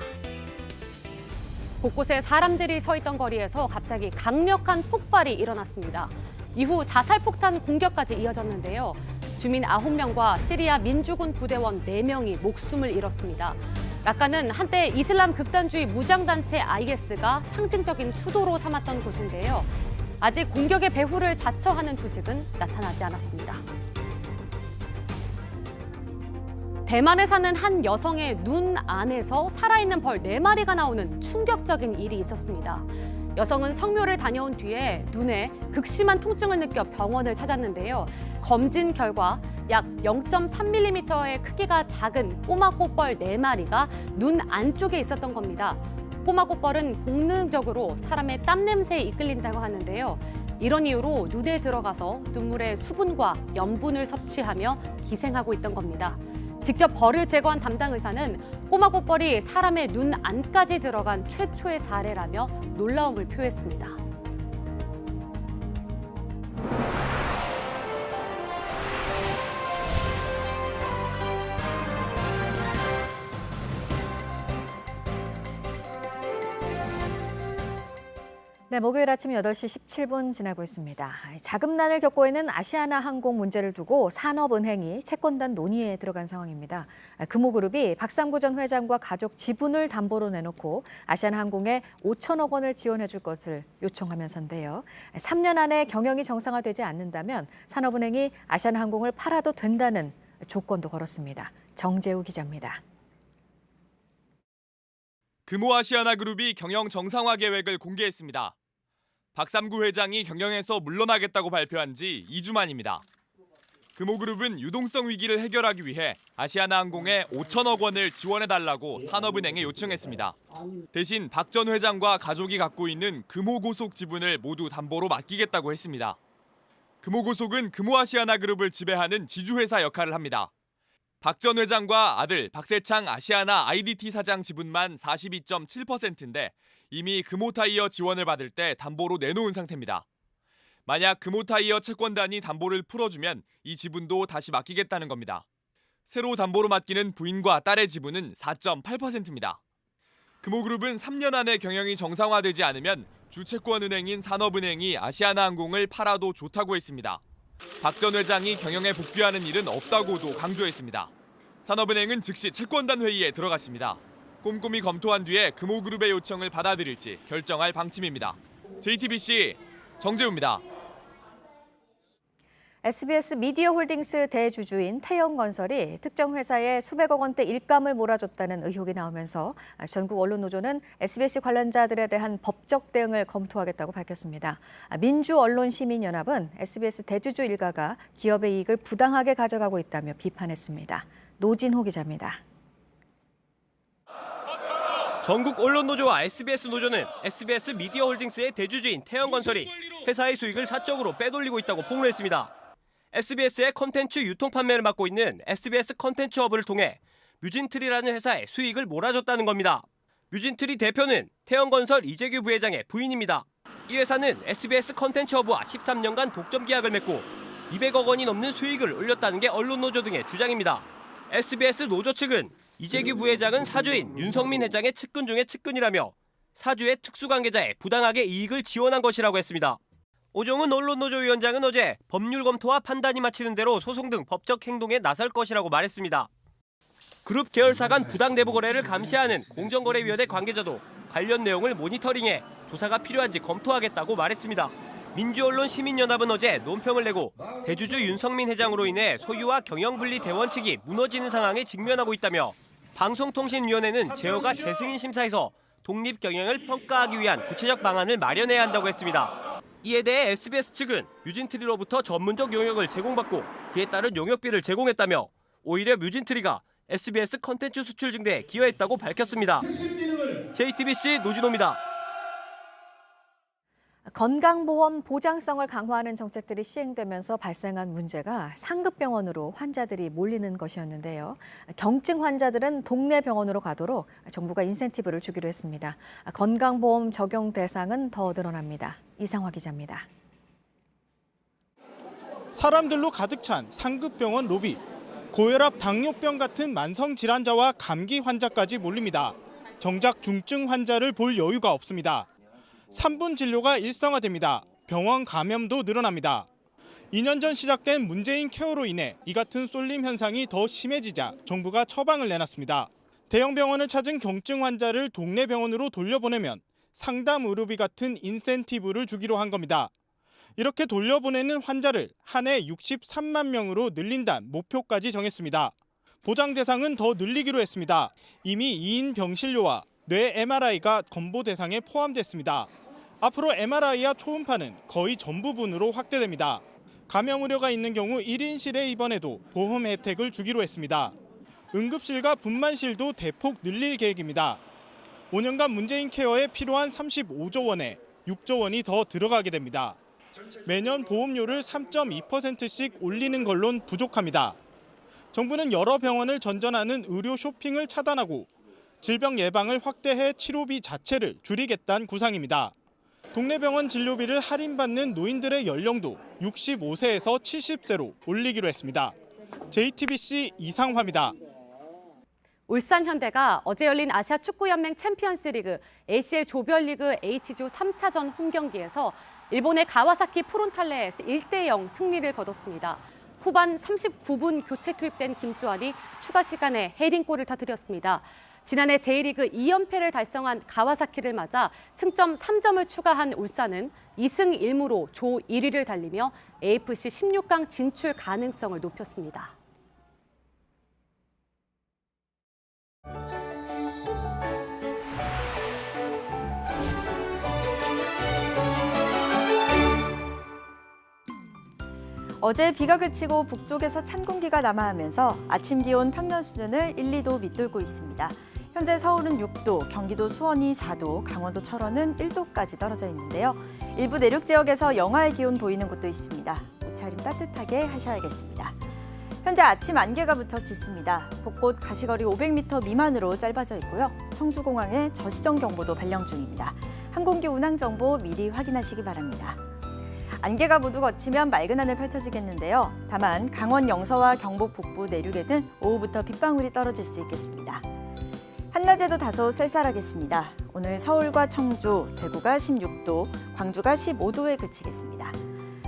곳곳에 사람들이 서 있던 거리에서 갑자기 강력한 폭발이 일어났습니다. 이후 자살 폭탄 공격까지 이어졌는데요. 주민 9명과 시리아 민주군 부대원 4명이 목숨을 잃었습니다. 라카는 한때 이슬람 극단주의 무장단체 IS가 상징적인 수도로 삼았던 곳인데요. 아직 공격의 배후를 자처하는 조직은 나타나지 않았습니다. 대만에 사는 한 여성의 눈 안에서 살아있는 벌 4마리가 나오는 충격적인 일이 있었습니다. 여성은 성묘를 다녀온 뒤에 눈에 극심한 통증을 느껴 병원을 찾았는데요. 검진 결과 약 0.3mm의 크기가 작은 꼬마 꽃벌 4마리가 눈 안쪽에 있었던 겁니다. 꼬마 꽃벌은 본능적으로 사람의 땀 냄새에 이끌린다고 하는데요. 이런 이유로 눈에 들어가서 눈물의 수분과 염분을 섭취하며 기생하고 있던 겁니다. 직접 벌을 제거한 담당 의사는 꼬마 꽃벌이 사람의 눈 안까지 들어간 최초의 사례라며 놀라움을 표했습니다. 네, 목요일 아침 8시 17분 지나고 있습니다. 자금난을 겪고 있는 아시아나항공 문제를 두고 산업은행이 채권단 논의에 들어간 상황입니다. 금호그룹이 박상구 전 회장과 가족 지분을 담보로 내놓고 아시아나항공에 5천억 원을 지원해 줄 것을 요청하면서인데요. 3년 안에 경영이 정상화되지 않는다면 산업은행이 아시아나항공을 팔아도 된다는 조건도 걸었습니다. 정재우 기자입니다. 금호아시아나그룹이 경영 정상화 계획을 공개했습니다. 박삼구 회장이 경영에서 물러나겠다고 발표한 지 2주 만입니다. 금호그룹은 유동성 위기를 해결하기 위해 아시아나항공에 5천억 원을 지원해달라고 산업은행에 요청했습니다. 대신 박 전 회장과 가족이 갖고 있는 금호고속 지분을 모두 담보로 맡기겠다고 했습니다. 금호고속은 금호아시아나그룹을 지배하는 지주회사 역할을 합니다. 박 전 회장과 아들 박세창 아시아나 IDT 사장 지분만 42.7%인데 이미 금호타이어 지원을 받을 때 담보로 내놓은 상태입니다. 만약 금호타이어 채권단이 담보를 풀어주면 이 지분도 다시 맡기겠다는 겁니다. 새로 담보로 맡기는 부인과 딸의 지분은 4.8%입니다. 금호그룹은 3년 안에 경영이 정상화되지 않으면 주채권은행인 산업은행이 아시아나항공을 팔아도 좋다고 했습니다. 박 전 회장이 경영에 복귀하는 일은 없다고도 강조했습니다. 산업은행은 즉시 채권단 회의에 들어갔습니다. 꼼꼼히 검토한 뒤에 금호그룹의 요청을 받아들일지 결정할 방침입니다. JTBC 정재우입니다. SBS 미디어홀딩스 대주주인 태영건설이 특정 회사에 수백억 원대 일감을 몰아줬다는 의혹이 나오면서 전국 언론노조는 SBS 관련자들에 대한 법적 대응을 검토하겠다고 밝혔습니다. 민주언론시민연합은 SBS 대주주 일가가 기업의 이익을 부당하게 가져가고 있다며 비판했습니다. 노진호 기자입니다. 전국 언론노조와 SBS 노조는 SBS 미디어홀딩스의 대주주인 태영건설이 회사의 수익을 사적으로 빼돌리고 있다고 폭로했습니다. SBS의 콘텐츠 유통 판매를 맡고 있는 SBS 콘텐츠 허브를 통해 뮤진트리라는 회사에 수익을 몰아줬다는 겁니다. 뮤진트리 대표는 태영건설 이재규 부회장의 부인입니다. 이 회사는 SBS 콘텐츠 허브와 13년간 독점 계약을 맺고 200억 원이 넘는 수익을 올렸다는 게 언론노조 등의 주장입니다. SBS 노조 측은 이재규 부회장은 사주인 윤성민 회장의 측근 중의 측근이라며 사주의 특수관계자에 부당하게 이익을 지원한 것이라고 했습니다. 오종훈 언론노조위원장은 어제 법률 검토와 판단이 마치는 대로 소송 등 법적 행동에 나설 것이라고 말했습니다. 그룹 계열사 간 부당 내부 거래를 감시하는 공정거래위원회 관계자도 관련 내용을 모니터링해 조사가 필요한지 검토하겠다고 말했습니다. 민주언론시민연합은 어제 논평을 내고 대주주 윤성민 회장으로 인해 소유와 경영분리 대원 측이 무너지는 상황에 직면하고 있다며 방송통신위원회는 제어가 재승인 심사에서 독립 경영을 평가하기 위한 구체적 방안을 마련해야 한다고 했습니다. 이에 대해 SBS 측은 뮤진트리로부터 전문적 용역을 제공받고 그에 따른 용역비를 제공했다며 오히려 뮤진트리가 SBS 콘텐츠 수출 증대에 기여했다고 밝혔습니다. JTBC 노진호입니다. 건강보험 보장성을 강화하는 정책들이 시행되면서 발생한 문제가 상급병원으로 환자들이 몰리는 것이었는데요. 경증 환자들은 동네 병원으로 가도록 정부가 인센티브를 주기로 했습니다. 건강보험 적용 대상은 더 늘어납니다. 이상화 기자입니다. 사람들로 가득 찬 상급병원 로비. 고혈압, 당뇨병 같은 만성 질환자와 감기 환자까지 몰립니다. 정작 중증 환자를 볼 여유가 없습니다. 3분 진료가 일상화됩니다. 병원 감염도 늘어납니다. 2년 전 시작된 문재인 케어로 인해 이 같은 쏠림 현상이 더 심해지자 정부가 처방을 내놨습니다. 대형 병원을 찾은 경증 환자를 동네 병원으로 돌려보내면 상담 의료비 같은 인센티브를 주기로 한 겁니다. 이렇게 돌려보내는 환자를 한 해 63만 명으로 늘린다는 목표까지 정했습니다. 보장 대상은 더 늘리기로 했습니다. 이미 2인 병실료와 뇌 MRI가 건보 대상에 포함됐습니다. 앞으로 MRI와 초음파는 거의 전 부분으로 확대됩니다. 감염 우려가 있는 경우 1인실에 입원해도 보험 혜택을 주기로 했습니다. 응급실과 분만실도 대폭 늘릴 계획입니다. 5년간 문재인 케어에 필요한 35조 원에 6조 원이 더 들어가게 됩니다. 매년 보험료를 3.2%씩 올리는 걸론 부족합니다. 정부는 여러 병원을 전전하는 의료 쇼핑을 차단하고 질병 예방을 확대해 치료비 자체를 줄이겠다는 구상입니다. 동네 병원 진료비를 할인받는 노인들의 연령도 65세에서 70세로 올리기로 했습니다. JTBC 이상화입니다. 울산 현대가 어제 열린 아시아 축구연맹 챔피언스리그 ACL 조별리그 H조 3차전 홈경기에서 일본의 가와사키 프론탈레에서 1대0 승리를 거뒀습니다. 후반 39분 교체 투입된 김수환이 추가 시간에 헤딩골을 터뜨렸습니다. 지난해 J리그 2연패를 달성한 가와사키를 맞아 승점 3점을 추가한 울산은 2승 1무로 조 1위를 달리며 AFC 16강 진출 가능성을 높였습니다. 어제 비가 그치고 북쪽에서 찬 공기가 남하하면서 아침 기온 평년 수준을 1, 2도 밑돌고 있습니다. 현재 서울은 6도, 경기도 수원이 4도, 강원도 철원은 1도까지 떨어져 있는데요. 일부 내륙 지역에서 영하의 기온 보이는 곳도 있습니다. 옷차림 따뜻하게 하셔야겠습니다. 현재 아침 안개가 무척 짙습니다. 곳곳 가시거리 500m 미만으로 짧아져 있고요. 청주공항에 저시정 경보도 발령 중입니다. 항공기 운항 정보 미리 확인하시기 바랍니다. 안개가 모두 걷히면 맑은 하늘 펼쳐지겠는데요. 다만 강원 영서와 경북 북부 내륙에는 오후부터 빗방울이 떨어질 수 있겠습니다. 한낮에도 다소 쌀쌀하겠습니다. 오늘 서울과 청주, 대구가 16도, 광주가 15도에 그치겠습니다.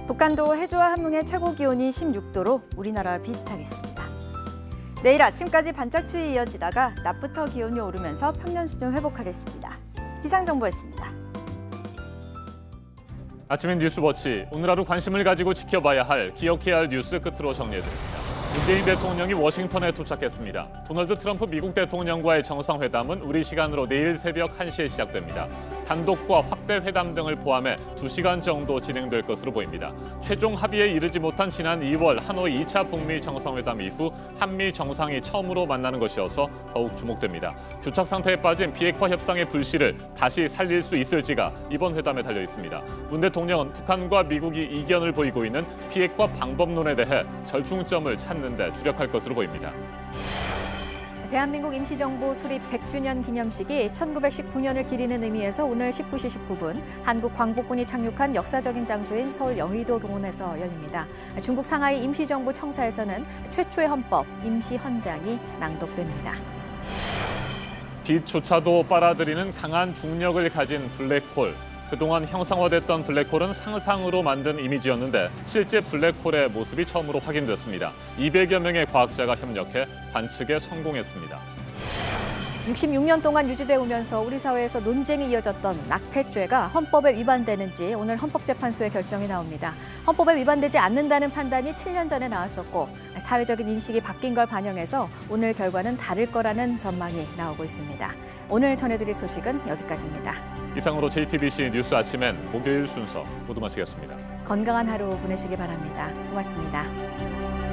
북한도 해주와 함흥의 최고 기온이 16도로 우리나라와 비슷하겠습니다. 내일 아침까지 반짝추위 이어지다가 낮부터 기온이 오르면서 평년 수준 회복하겠습니다. 기상정보였습니다. 아침엔 뉴스워치, 오늘 하루 관심을 가지고 지켜봐야 할, 기억해야 할 뉴스 끝으로 정리해드립니다. 문재인 대통령이 워싱턴에 도착했습니다. 도널드 트럼프 미국 대통령과의 정상회담은 우리 시간으로 내일 새벽 1시에 시작됩니다. 단독과 확대 회담 등을 포함해 2시간 정도 진행될 것으로 보입니다. 최종 합의에 이르지 못한 지난 2월 하노이 2차 북미 정상회담 이후 한미 정상이 처음으로 만나는 것이어서 더욱 주목됩니다. 교착 상태에 빠진 비핵화 협상의 불씨를 다시 살릴 수 있을지가 이번 회담에 달려 있습니다. 문 대통령은 북한과 미국이 이견을 보이고 있는 비핵화 방법론에 대해 절충점을 찾는 데 주력할 것으로 보입니다. 대한민국 임시정부 수립 100주년 기념식이 1919년을 기리는 의미에서 오늘 19시 19분 한국 광복군이 착륙한 역사적인 장소인 서울 여의도 공원에서 열립니다. 중국 상하이 임시정부 청사에서는 최초의 헌법 임시헌장이 낭독됩니다. 빛조차도 빨아들이는 강한 중력을 가진 블랙홀. 그동안 형상화됐던 블랙홀은 상상으로 만든 이미지였는데 실제 블랙홀의 모습이 처음으로 확인됐습니다. 200여 명의 과학자가 협력해 관측에 성공했습니다. 66년 동안 유지돼 오면서 우리 사회에서 논쟁이 이어졌던 낙태죄가 헌법에 위반되는지 오늘 헌법재판소의 결정이 나옵니다. 헌법에 위반되지 않는다는 판단이 7년 전에 나왔었고 사회적인 인식이 바뀐 걸 반영해서 오늘 결과는 다를 거라는 전망이 나오고 있습니다. 오늘 전해드릴 소식은 여기까지입니다. 이상으로 JTBC 뉴스 아침엔 목요일 순서 모두 마치겠습니다. 건강한 하루 보내시기 바랍니다. 고맙습니다.